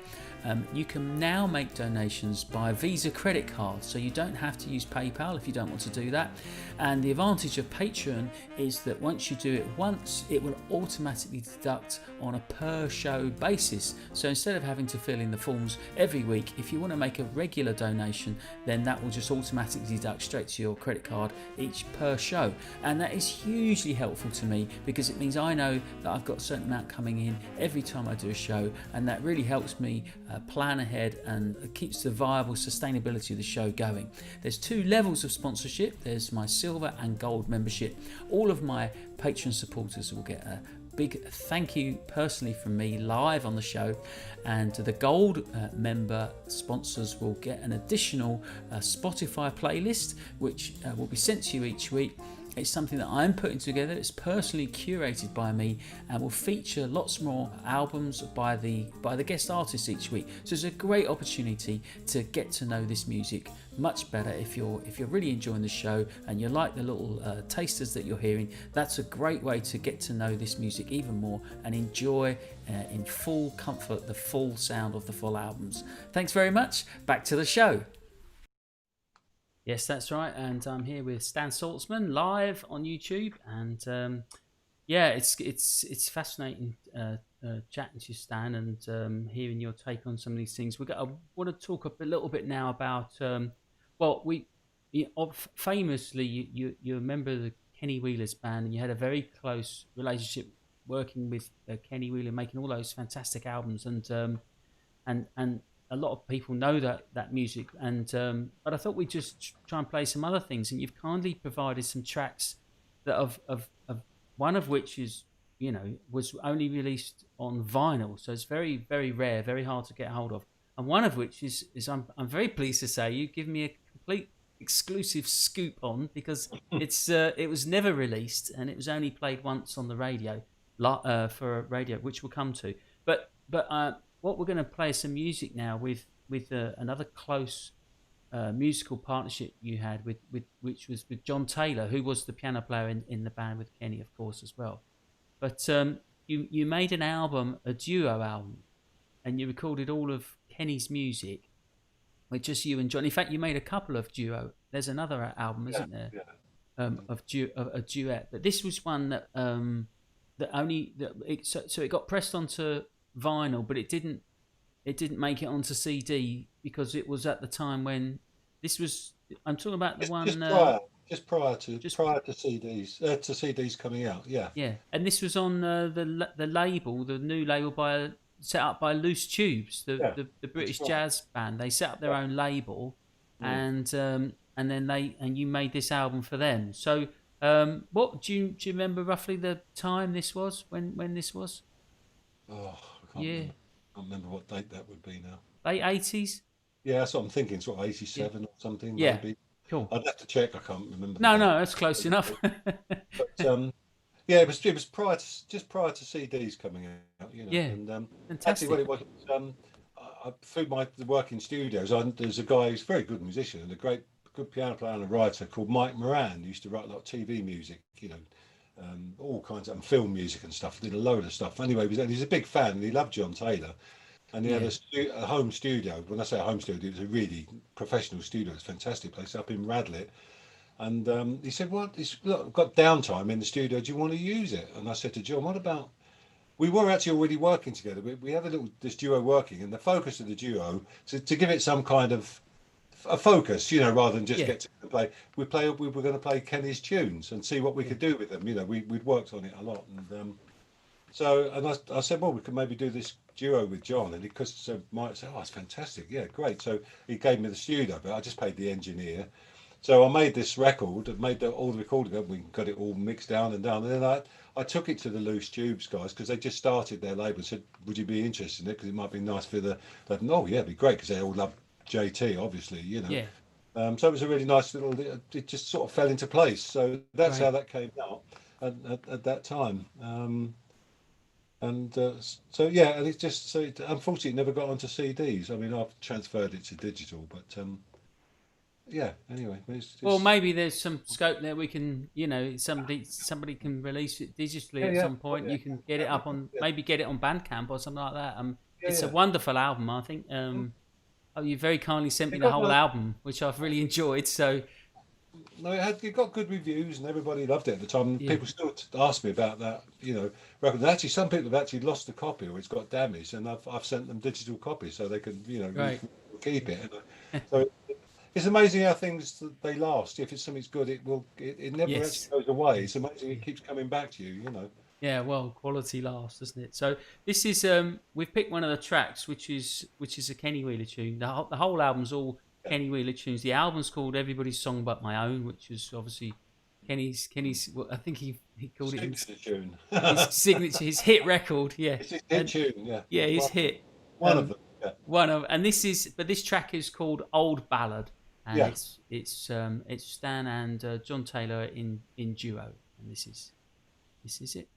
you can now make donations by Visa credit card, so you don't have to use PayPal if you don't want to do that. And the advantage of Patreon is that once you do it once, it will automatically deduct on a per show basis. So instead of having to fill in the forms every week, if you want to make a regular donation, then that will just automatically deduct straight to your credit card each per show. And that is hugely helpful to me because it means I know that I've got a certain amount coming in every time I do a show, and that really helps me plan ahead and keeps the viable sustainability of the show going. There's 2 levels of sponsorship. There's my silver and gold membership. All of my Patreon supporters will get a big thank you personally from me live on the show, and the gold member sponsors will get an additional Spotify playlist which will be sent to you each week. It's something that I'm putting together. It's personally curated by me and will feature lots more albums by the guest artists each week. So it's a great opportunity to get to know this music much better. If you're really enjoying the show and you like the little tasters that you're hearing, that's a great way to get to know this music even more and enjoy in full comfort the full sound of the full albums. Thanks very much. Back to the show. Yes, that's right, and I'm here with Stan Sulzmann live on YouTube, and it's fascinating chatting to you, Stan, and hearing your take on some of these things. I want to talk a little bit now about famously you're a member of the Kenny Wheeler's band, and you had a very close relationship working with Kenny Wheeler, making all those fantastic albums, and a lot of people know that music, but I thought we'd just try and play some other things, and you've kindly provided some tracks that of one of which is, was only released on vinyl, so it's very, very rare, very hard to get hold of, and one of which is I'm very pleased to say you give me a complete exclusive scoop on, because it was never released and it was only played once on the radio for a radio, which we'll come to, but what we're going to play some music now with another close musical partnership you had which was with John Taylor, who was the piano player in the band with Kenny, of course, as well. But you made an album, a duo album, and you recorded all of Kenny's music with just you and John. In fact, you made a couple of duo. There's another album, isn't there? Yeah. Of a duet. But this was one that it got pressed onto vinyl, but it didn't make it onto CD because it was at the time when this was. I'm talking about the one just prior to CDs coming out. Yeah. And this was on the label, the new label set up by Loose Tubes, the British jazz band. They set up their own label, and then you made this album for them. So what do you remember roughly the time this was, when this was? Oh, I can't remember what date that would be now. Late 80s? Yeah, that's what I'm thinking, sort of 87 or something, yeah. Maybe. Cool. I'd have to check, I can't remember. No, that's close enough. But it was just prior to CDs coming out, Yeah, and fantastic. actually what it was, through the work in studios, there's a guy who's a very good musician and a good piano player and a writer called Mike Moran, who used to write a lot of TV music, all kinds of film music and stuff, did a load of stuff. Anyway, he's a big fan and he loved John Taylor, and he had a home studio. When I say a home studio, it was a really professional studio. It's a fantastic place up in Radlett. And he said, look, I've got downtime in the studio, do you want to use it? And I said to John, what about, we were actually already working together. We have this duo working, and the focus of the duo, to give it some kind of a focus, rather than just get to play. We were going to play Kenny's tunes and see what we could do with them. We'd worked on it a lot, and I said, well, we could maybe do this duo with John, and because Mike said, oh, it's fantastic, yeah, great. So he gave me the studio, but I just paid the engineer. So I made this record, made all the recording, we got it all mixed down, and then I took it to the Loose Tubes guys, because they just started their label, and said, would you be interested in it? Because it might be nice for it'd be great, because they all love JT, obviously, Yeah. So it was a really nice little, it just sort of fell into place. So that's how that came out at that time. And so yeah, and it's just so unfortunately it never got onto CDs. I mean, I've transferred it to digital, but yeah. Anyway, it's Well, just maybe there's some scope there. We can, somebody can release it digitally yeah, at yeah, some oh, point. yeah, You can get it yeah, up on, yeah, maybe get it on Bandcamp or something like that. yeah, It's a yeah. wonderful album, I think. Mm. Oh, you very kindly sent me It the got whole no, album, which I've really enjoyed. So no, it got good reviews and everybody loved it at the time. And yeah, people still ask me about that, record. And actually, some people have actually lost the copy or it's got damaged, and I've sent them digital copies so they can great. keep it. So it's amazing how things they last. If it's something's good, it never actually Yes, goes away. It's yes, amazing it yeah. keeps coming back to you. Yeah, well, quality lasts, doesn't it? So this is we've picked one of the tracks, which is a Kenny Wheeler tune. The whole album's all Yeah. Kenny Wheeler tunes. The album's called Everybody's Song But My Own, which is obviously Kenny's. Well, I think he called it Signature tune. his signature, his hit record. Yeah, It's his hit and tune, yeah. yeah, his hit. One of Um, them. Yeah. and this track is called Old Ballad, and Yeah. it's Stan and John Taylor in duo, and this is it.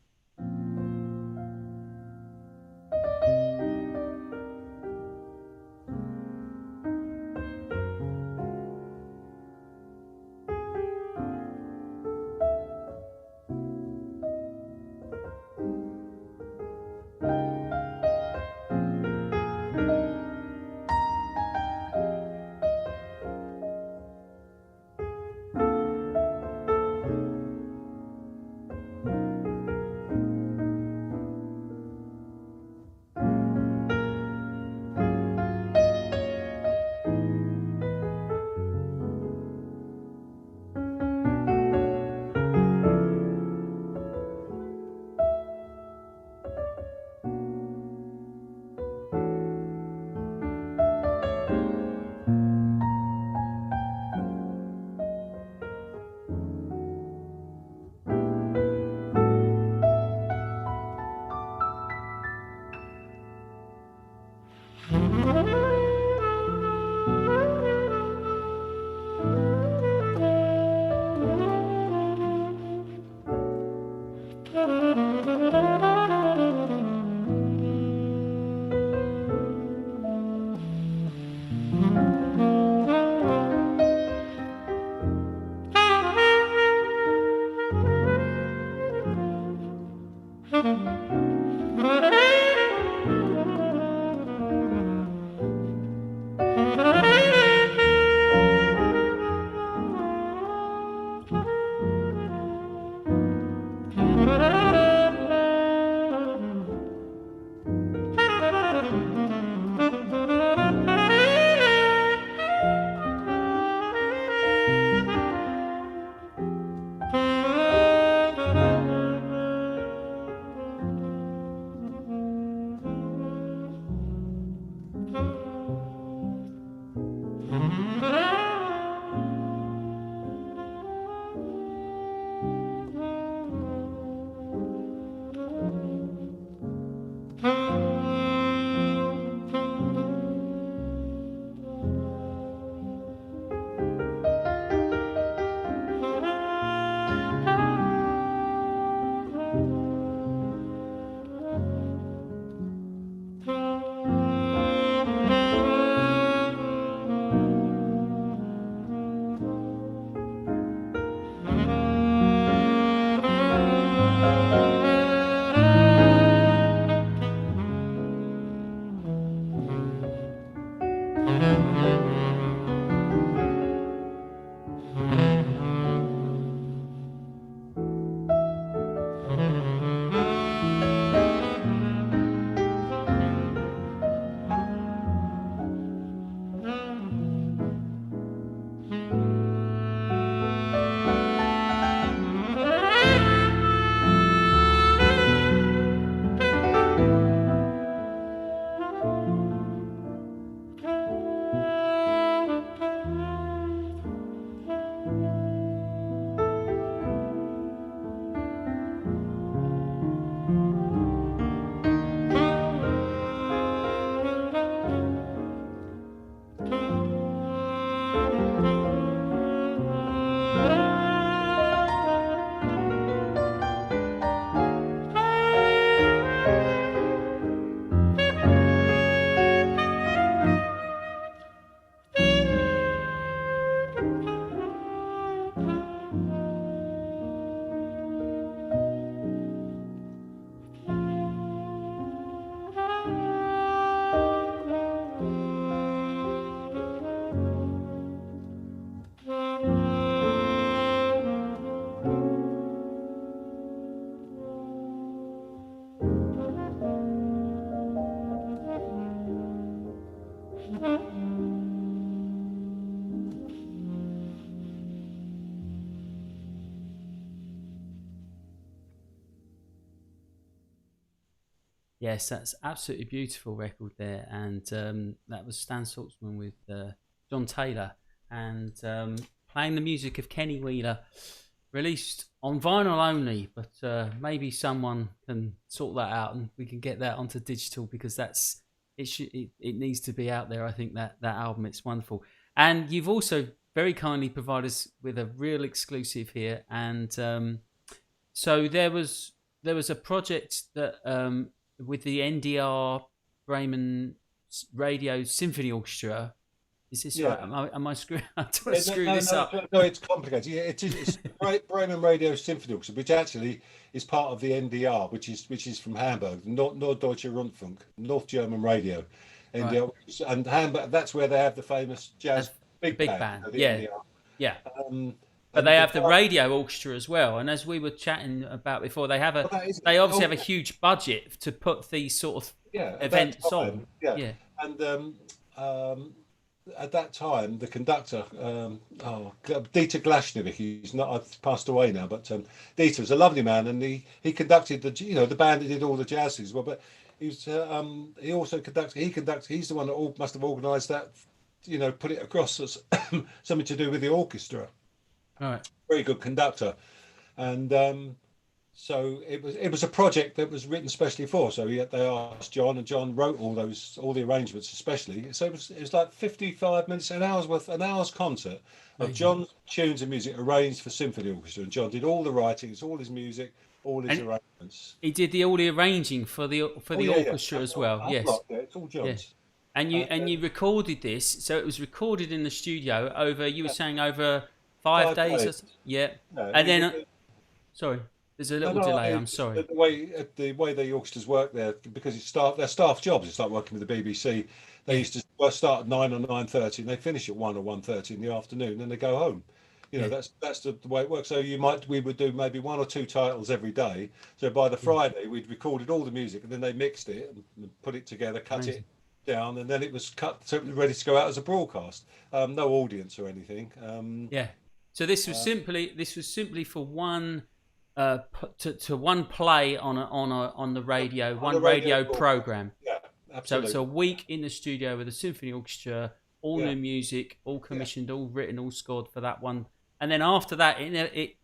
Yes, that's absolutely beautiful record there, and that was Stan Sulzmann with John Taylor, and playing the music of Kenny Wheeler, released on vinyl only, but maybe someone can sort that out and we can get that onto digital, because it needs to be out there. I think that album, it's wonderful, and you've also very kindly provided us with a real exclusive here, and so there was a project that with the NDR Bremen Radio Symphony Orchestra. Is this Yeah. right? Am I screwing? I don't want Yeah, to screw this up. no, it's complicated. Yeah, it's Bremen Radio Symphony Orchestra, which actually is part of the NDR, which is from Hamburg, Norddeutsche Rundfunk, North German Radio, Right. NDR, and Hamburg. That's where they have the famous jazz The big big band, band. the Yeah. NDR. Yeah. Um, But and they the have the guy, radio orchestra as well, and as we were chatting about before, well, that is, they obviously oh, have a huge budget to put these sort of yeah, at that events on. time, yeah, Yeah. and um, at that time, the conductor, Dieter Glaschnevich, he's not, I've passed away now, but Dieter was a lovely man, and he conducted the band that did all the jazz as well. But he also he's the one that must have organised that, put it across as something to do with the orchestra. All right. Very good conductor, and so it was a project that was written specially for. So they asked John, and John wrote all the arrangements especially. So it was like 55 minutes, an hour's concert of Amazing. John's tunes and music arranged for symphony orchestra. And John did all the writings, all his music, all his And arrangements. he did all the arranging for the Yeah, orchestra as well. a Yes. lot, yeah, it's all Yeah. John's. And you recorded this, so it was recorded in the studio over. You were saying over 5 days. days. Yeah. Yeah, And then sorry, there's a little delay. I'm sorry. The way the orchestras work there, because they're staff jobs. It's like working with the BBC. They used to start at 9 or 9:30, and they finish at 1 or 1:30 in the afternoon, and they go home. Yeah. That's the way it works. So we would do maybe one or two titles every day. So by the Friday, we'd recorded all the music, and then they mixed it and put it together, cut Amazing. it down, and then it was cut, so ready to go out as a broadcast. No audience or anything. Yeah. So this was simply for one one play on the radio, On one the radio radio program. Yeah, So absolutely. it's a week in the studio with a symphony orchestra, all Yeah. new music, all commissioned, all written, all scored for that one. And then after that, it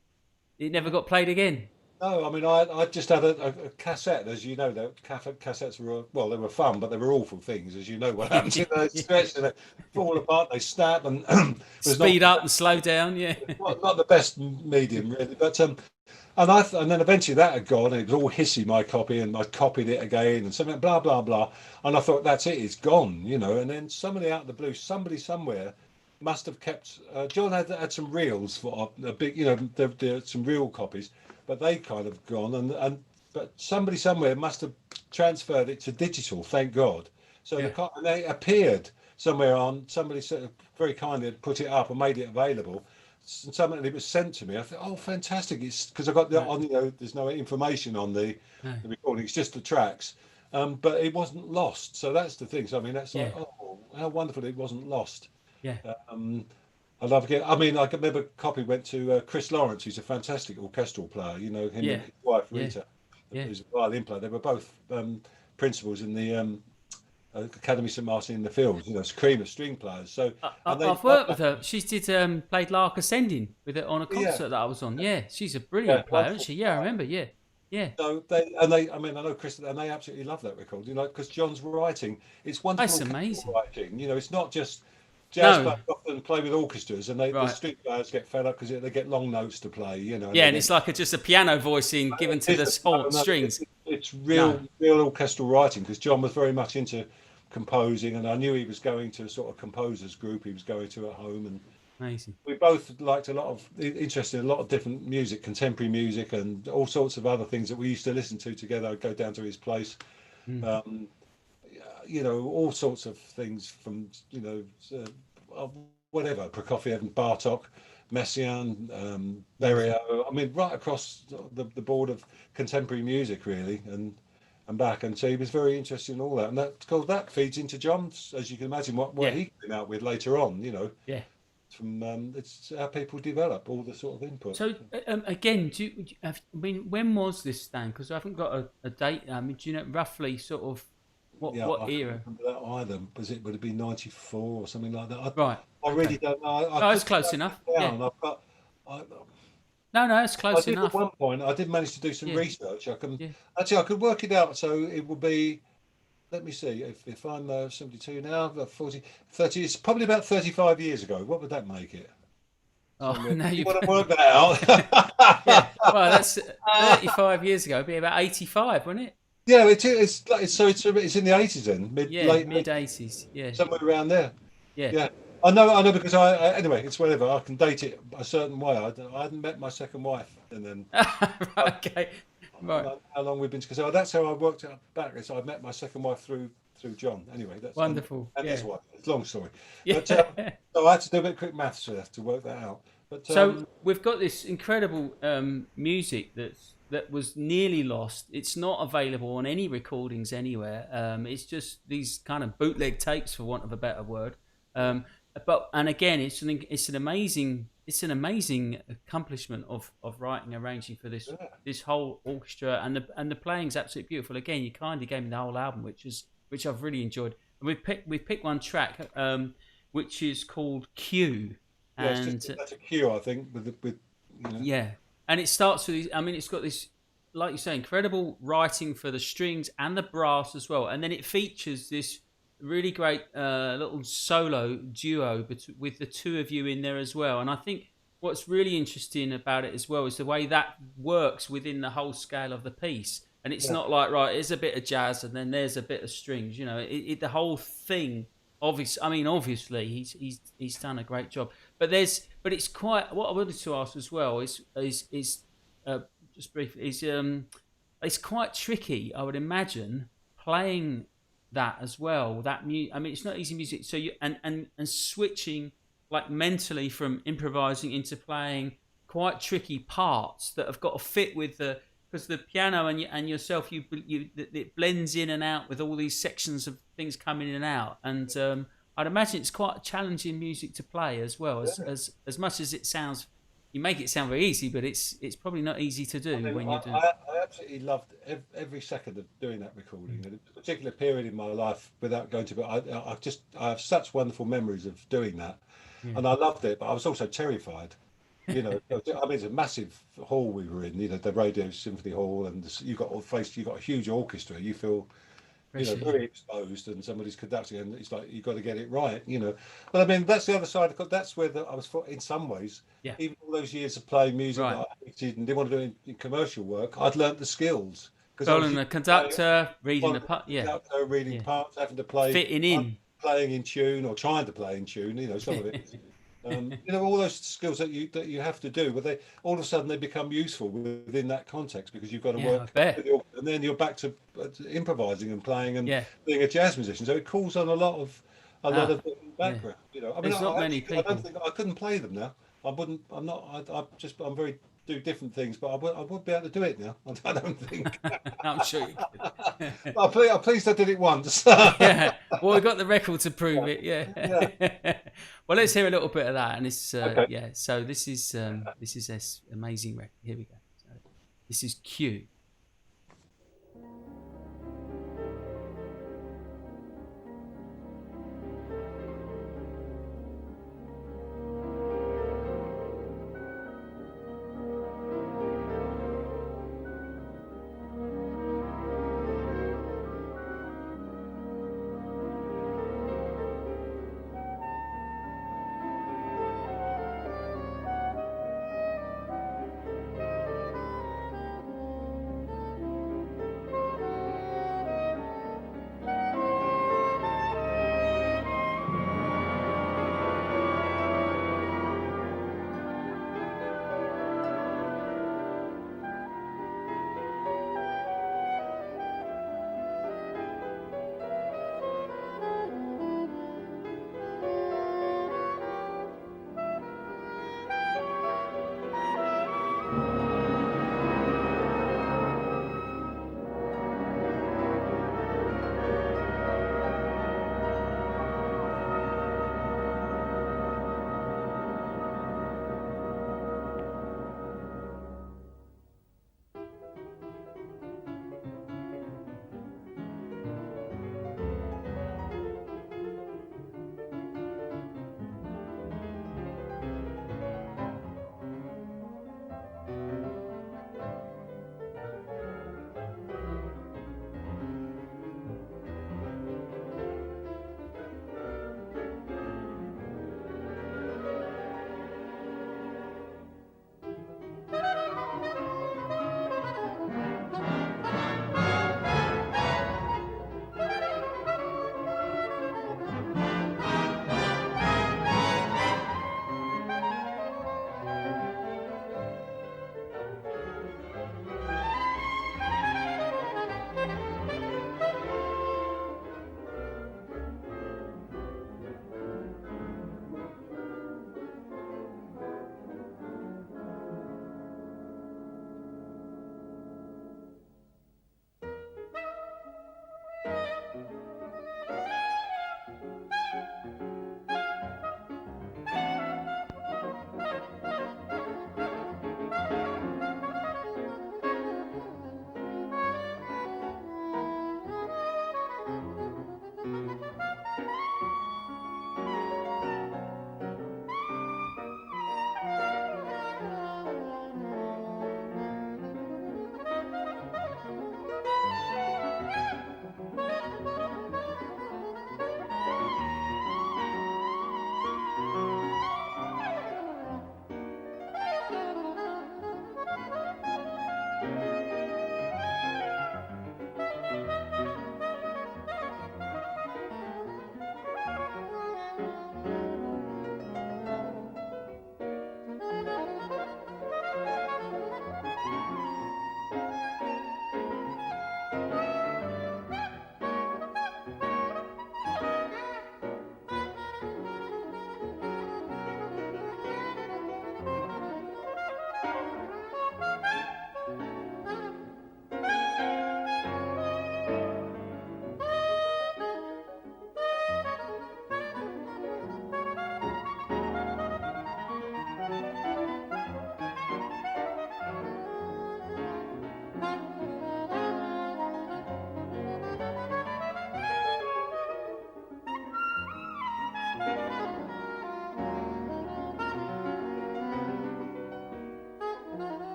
never got played again. No, I mean, I just had a cassette, as you know. Cassettes they were fun, but they were awful things, as you know what happens. They stretch and they fall apart, they snap, and was Speed up and slow down. Yeah. not the best medium really. But and then eventually that had gone, and it was all hissy, my copy, and I copied it again, and something blah blah blah, and I thought that's it, it's gone, And then somebody out of the blue, somebody somewhere must have kept. John had some reels for a big, there some real copies, but they kind of gone, but somebody somewhere must have transferred it to digital. Thank God. So Yeah. and they appeared somewhere on. Somebody sort of very kindly had put it up and made it available. And it was sent to me. I thought, oh, fantastic! It's because I got there's no information on the recording. It's just the tracks, but it wasn't lost. So that's the thing. So I mean, that's like, oh, how wonderful it wasn't lost. Yeah. I love it. I mean, I can remember a copy went to Chris Lawrence, who's a fantastic orchestral player. Him and his wife Rita, who's a violin player. They were both principals in the Academy St Martin in the Fields. Cream string players. So I've worked with her. She played Lark Ascending with it on a concert that I was on. Yeah, she's a brilliant player, isn't she? Yeah, I remember. Yeah. Yeah. So I mean, I know Chris, and they absolutely love that record. Because John's writing, it's wonderful. That's amazing. Writing, it's not just. Jazz players often play with orchestras, and the string players get fed up because they get long notes to play. Yeah, and it's like just a piano voicing given to the strings. It's real orchestral writing, because John was very much into composing, and I knew he was going to a sort of composers group he was going to at home, and amazing. We both liked interested in a lot of different music, contemporary music, and all sorts of other things that we used to listen to together. I'd go down to his place. All sorts of things from, whatever, Prokofiev and Bartok, Messiaen, Berio. I mean, right across the board of contemporary music, really, and back. And so he was very interested in all that. And that feeds into John's, as you can imagine, what he came out with later on, Yeah. from it's how people develop all the sort of input. So again, I mean, when was this, Stan? Because I haven't got a date. I mean, do you know roughly sort of Yeah, what I can't era? remember that either. Was it would have been 94 or something like that? Right. I really Okay. don't know. I Oh, it's could close track enough. it Yeah. down. I, No, no, it's I close did at enough. one point. I did manage to do some Yeah. research. Yeah. I could work it out. So it would be. Let me see. If I'm 72 now, 40, 30. It's probably about 35 years ago. What would that make it? Oh, Somewhere. now You you've. want to work that Yeah. Well, out? that's 35 years ago. It'd be about 85, wouldn't it? Yeah, it's like it's in the 80s then, Yeah, late mid 80s, 80s. Yeah. somewhere around there. Yeah. Yeah, I know because anyway, it's whatever. I can date it a certain way. I hadn't met my second wife, and then I, Right, okay. I Right. know how long we've been together. So that's how I worked out back. So I met my second wife through John. Anyway, that's Wonderful. and his Yeah. wife. It's a long story, but Yeah. so I had to do a bit of quick maths to work that out. But So we've got this incredible music that was nearly lost. It's not available on any recordings anywhere. It's just these kind of bootleg tapes, for want of a better word. But and again, it's an amazing accomplishment of writing, arranging for yeah, this whole orchestra, and the playing's absolutely beautiful. Again, you kindly gave me the whole album, which I've really enjoyed. And we've picked one track, which is called Q, yeah, it's and just that's a cue, I think, with you know, yeah, and it starts with. I mean, it's got this, like you say, incredible writing for the strings and the brass as well, and then it features this really great little solo duo with the two of you in there as well. And I think what's really interesting about it as well is the way that works within the whole scale of the piece. And it's yeah, not like, right, here's a bit of jazz and then there's a bit of strings. You know, the whole thing. Obviously, he's done a great job. But it's quite. What I wanted to ask as well is just briefly it's quite tricky. I would imagine playing that as well. I mean, it's not easy music. So and switching like mentally from improvising into playing quite tricky parts that have got to fit with the because the piano and yourself it blends in and out with all these sections of things coming in and out. And I'd imagine it's quite challenging music to play as well. yeah. As much as it sounds, you make it sound very easy, but it's probably not easy to I do mean, when you're doing. I absolutely loved every second of doing that recording. At a particular period in my life, without going to, but I have such wonderful memories of doing that, Yeah. and I loved it. But I was also terrified. You know, I mean, it's a massive hall we were in. You know, the Radio Symphony Hall, and you got a huge orchestra. You feel Pressure, yeah. very exposed, and somebody's conducting, and it's like you've got to get it right, But I mean, that's the other side. That's where I was, in some ways, Yeah. even all those years of playing music that Right. I hated and didn't want to do in commercial work, I'd learnt the skills because I was Following used the to playing conductor, reading one the part. Yeah. conductor, reading Yeah. parts, having to play, Fitting in. playing in tune or trying to play in tune. Some of it. All those skills that you have to do, but they all of a sudden they become useful within that context because you've got to Yeah, I work, bet. and then you're back to improvising and playing and Yeah. being a jazz musician. So it calls on a lot Ah, of different yeah. background. I mean, There's not many I don't people. think I couldn't play them now. I wouldn't. I'm not. I'm very do different things, but I would be able to do it now. I don't think. I'm sure you could. I'm pleased I did it once. Yeah. Well, we got the record to prove it. Yeah. Yeah. Well, let's hear a little bit of that. And it's Okay. yeah. So this is this amazing record. Here we go. So this is Q.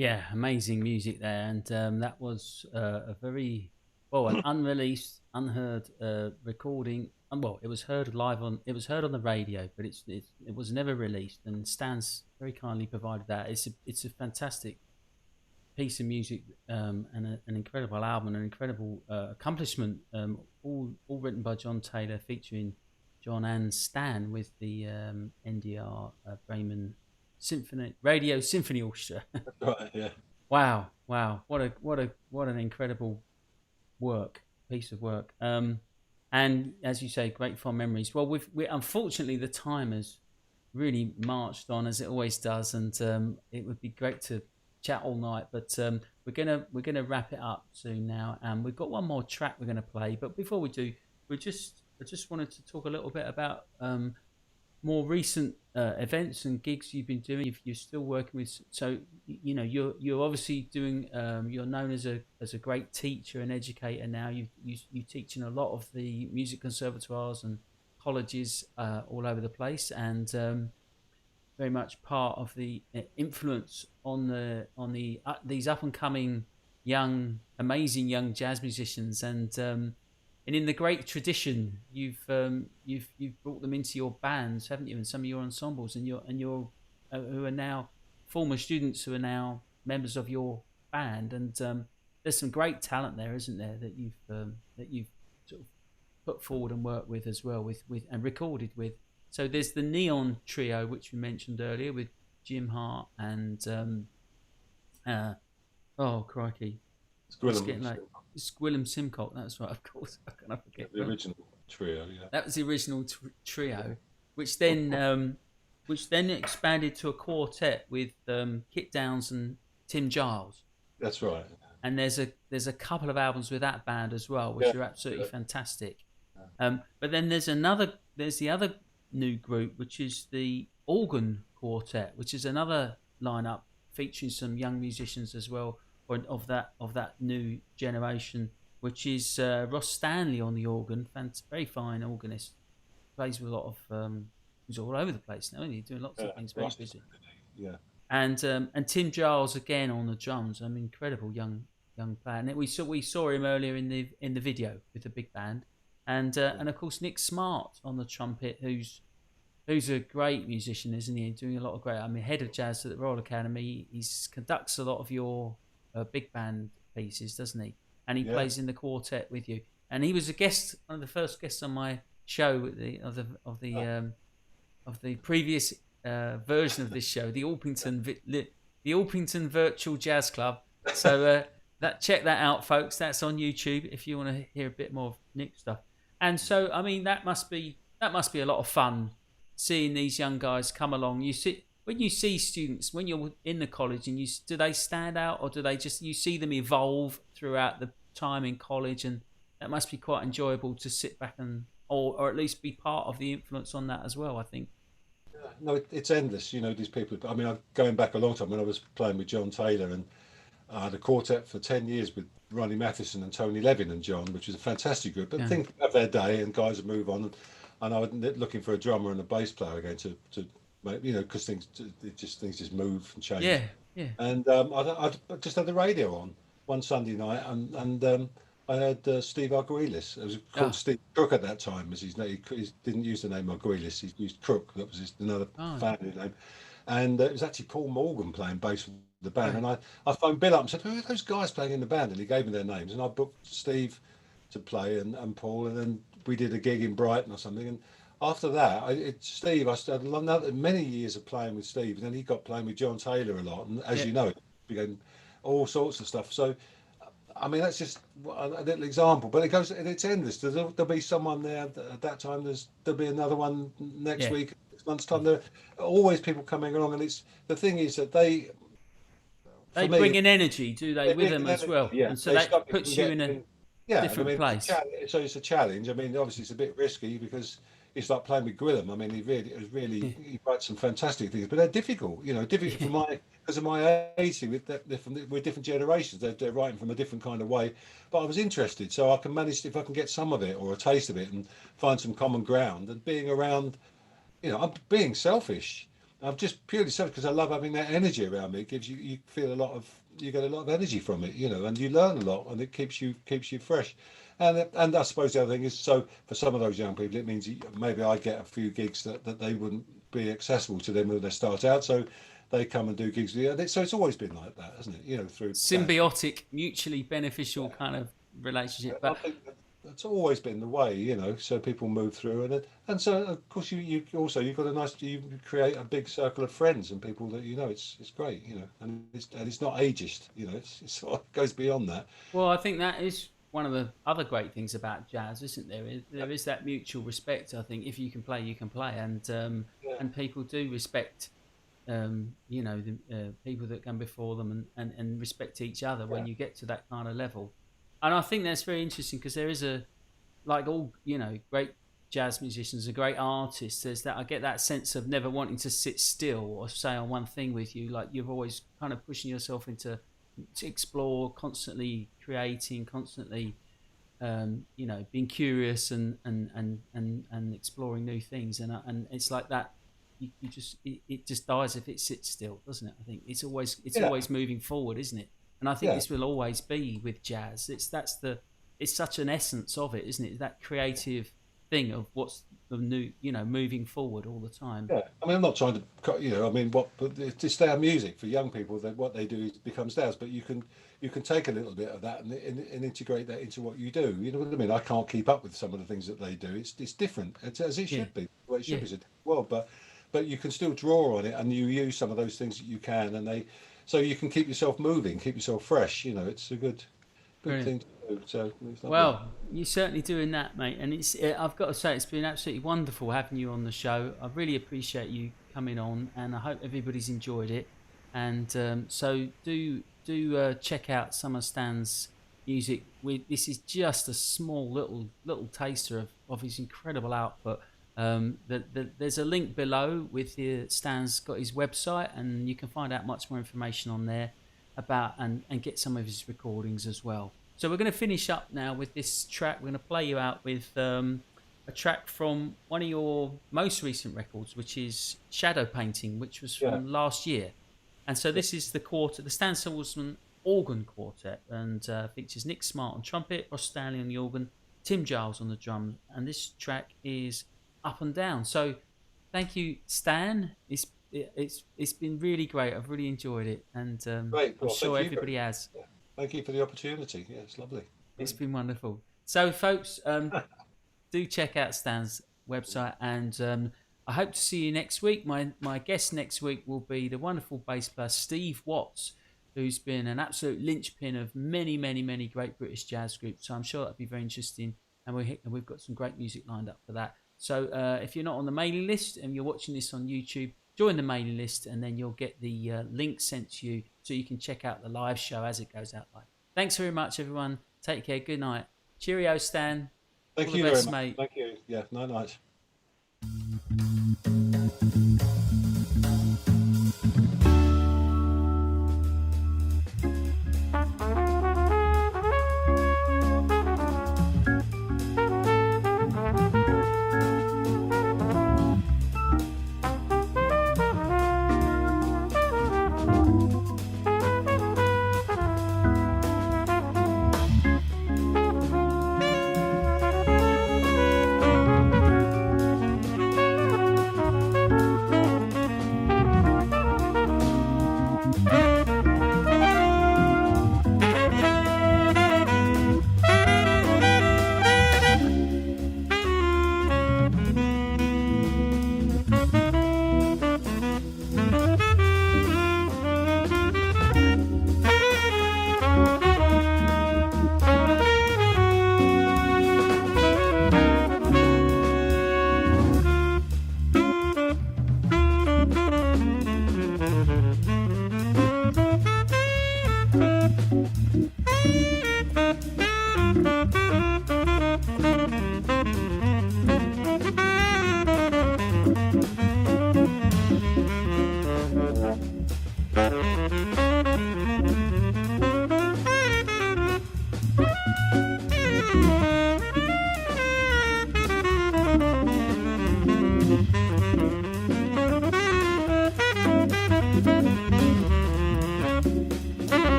Yeah, amazing music there, and that was a very well an unreleased, unheard recording. Well, it was heard live on it was heard on the radio, but it was never released. And Stan's very kindly provided that. It's a fantastic piece of music, and an incredible album, an incredible accomplishment. All written by John Taylor, featuring John and Stan with the NDR Bremen Symphony Radio Symphony Orchestra. Right, yeah. Wow, wow, what an incredible piece of work. And as you say, great fond memories. Well, we unfortunately the time has really marched on as it always does, and it would be great to chat all night, but we're gonna wrap it up soon now, and we've got one more track we're gonna play. But before we do, I just wanted to talk a little bit about more recent events and gigs you've been doing. If you're still working with, so you know you're obviously doing. You're known as a great teacher and educator now. You teach in a lot of the music conservatoires and colleges all over the place, and very much part of the influence on the these up and coming amazing young jazz musicians, and in the great tradition, you've brought them into your bands, haven't you? And some of your ensembles, and your who are now former students who are now members of your band. And there's some great talent there, isn't there? That you've sort of put forward and worked with as well, with and recorded with. So there's the Neon Trio, which we mentioned earlier, with Jim Hart and oh crikey, it's getting late. Gwillem Simcock, that's right, of course. How can I forget? The original trio, yeah. That was the original trio, which then expanded to a quartet with Kit Downs and Tim Giles. That's right. And there's a couple of albums with that band as well, which are absolutely fantastic. But then there's the other new group, which is the Organ Quartet, which is another lineup featuring some young musicians as well, or of that new generation, which is Ross Stanley on the organ, very fine organist, plays with a lot of he's all over the place now, isn't he? Doing lots of things, very busy. Yeah. And Tim Giles again on the drums, incredible young player. And we saw him earlier in the video with the big band, and of course Nick Smart on the trumpet, who's a great musician, isn't he? Doing a lot of great. Head of jazz at the Royal Academy. He conducts a lot of your big band pieces, doesn't he? And he plays in the quartet with you. And he was a guest, one of the first guests on my show of the previous version of this show, the Alpington Virtual Jazz Club. So check that out, folks. That's on YouTube if you want to hear a bit more of Nick's stuff. And so, that must be a lot of fun seeing these young guys come along. When you see students, when you're in the college, and do they stand out, or do they just, you see them evolve throughout the time in college, and that must be quite enjoyable to sit back and, or at least be part of the influence on that as well, I think. No, it's endless. These people. I'm going back a long time when I was playing with John Taylor, and I had a quartet for 10 years with Ronnie Matheson and Tony Levin and John, which was a fantastic group. But things have their day, and guys move on. And I was looking for a drummer and a bass player again to because things just move and change. Yeah. And I just had the radio on one Sunday night, and I heard Steve Arguelles. It was called Steve Crook at that time, as his name. He didn't use the name Arguelles. He used Crook. That was another family name. And it was actually Paul Morgan playing bass with the band. And I phoned Bill up and said, "Who are those guys playing in the band?" And he gave me their names. And I booked Steve to play and Paul, and then we did a gig in Brighton or something. And after that, Steve, I started many years of playing with Steve, and then he got playing with John Taylor a lot, and as you know, it began all sorts of stuff. So, that's just a little example, but it goes, and it's endless. There'll be someone there at that time. There'll be another one next week, 6 months' time. There are always people coming along, and the thing is that they bring an energy, do they, with them as well? Yeah, and so that puts you in a different place. So it's a challenge. Obviously it's a bit risky because it's like playing with Gwillem. He writes some fantastic things, but they're difficult. Difficult because of my age. We're different generations. They're writing from a different kind of way. But I was interested, so I can manage if I can get some of it or a taste of it and find some common ground. And being around, I'm being selfish. I'm just purely so because I love having that energy around me. It gives you, you get a lot of energy from it, and you learn a lot, and it keeps you fresh. And I suppose the other thing is, so for some of those young people, it means maybe I get a few gigs that they wouldn't be accessible to them when they start out. So they come and do gigs. Yeah, so it's always been like that, hasn't it? Through that. Symbiotic, mutually beneficial kind of relationship. I But think that's always been the way. So people move through, and so of course you also you've got you create a big circle of friends and people that it's great, and it's not ageist, it sort of goes beyond that. well, I think that is one of the other great things about jazz, isn't there? There is that mutual respect. I think if you can play, you can play, Yeah, and people do respect the people that come before them, and respect each other yeah, when you get to that kind of level. And I think that's very interesting because there is like all great jazz musicians and great artists. There's that I get that sense of never wanting to sit still or stay on one thing with you. Like you've always kind of pushing yourself to explore, constantly creating, constantly being curious and exploring new things. And it's like that. It just dies if it sits still, doesn't it? I think it's yeah, always moving forward, isn't it? And I think yeah, this will always be with jazz. It's such an essence of it, isn't it? That creative thing of what's the new, moving forward all the time. yeah. I mean, I'm not trying to I mean, but it's our music for young people. That what they do is becomes theirs, but you can take a little bit of that and integrate that into what you do. You know what I mean? I can't keep up with some of the things that they do. It's different. It's as it Yeah, should be. Well, it should yeah, be. It's a different world, but you can still draw on it, and you use some of those things that you can, so you can keep yourself moving, keep yourself fresh. It's a good brilliant. thing to do. So it's lovely. Well, you're certainly doing that, mate. And I've got to say, it's been absolutely wonderful having you on the show. I really appreciate you coming on, and I hope everybody's enjoyed it. And so do check out some of Stan's music. This is just a small little taster of his incredible output. There's a link below with Stan's got his website, and you can find out much more information on there about and get some of his recordings as well. So we're going to finish up now with this track. We're going to play you out with a track from one of your most recent records, which is Shadow Painting, which was Yeah. from last year. And so Yeah. this is the Stan Sulzmann Organ Quartet, and features Nick Smart on trumpet, Ross Stanley on the organ, Tim Giles on the drum, and this track is Up and Down. So thank you, Stan. It's been really great. I've really enjoyed it, and Great. I'm Well, sure thank you. everybody has. Yeah. Thank you for the opportunity. Yeah, it's lovely. It's Great. been wonderful. So, folks, do check out Stan's website, and I hope to see you next week. My guest next week will be the wonderful bass player Steve Watts, who's been an absolute linchpin of many, many, many great British jazz groups. So I'm sure that'll be very interesting, and we've got some great music lined up for that. So if you're not on the mailing list and you're watching this on YouTube, join the mailing list, and then you'll get the link sent to you so you can check out the live show as it goes out live. Thanks very much, everyone. Take care. Good night. Cheerio, Stan. Thank All the you very best, much. mate. Thank you. Yeah, night.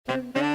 Bye.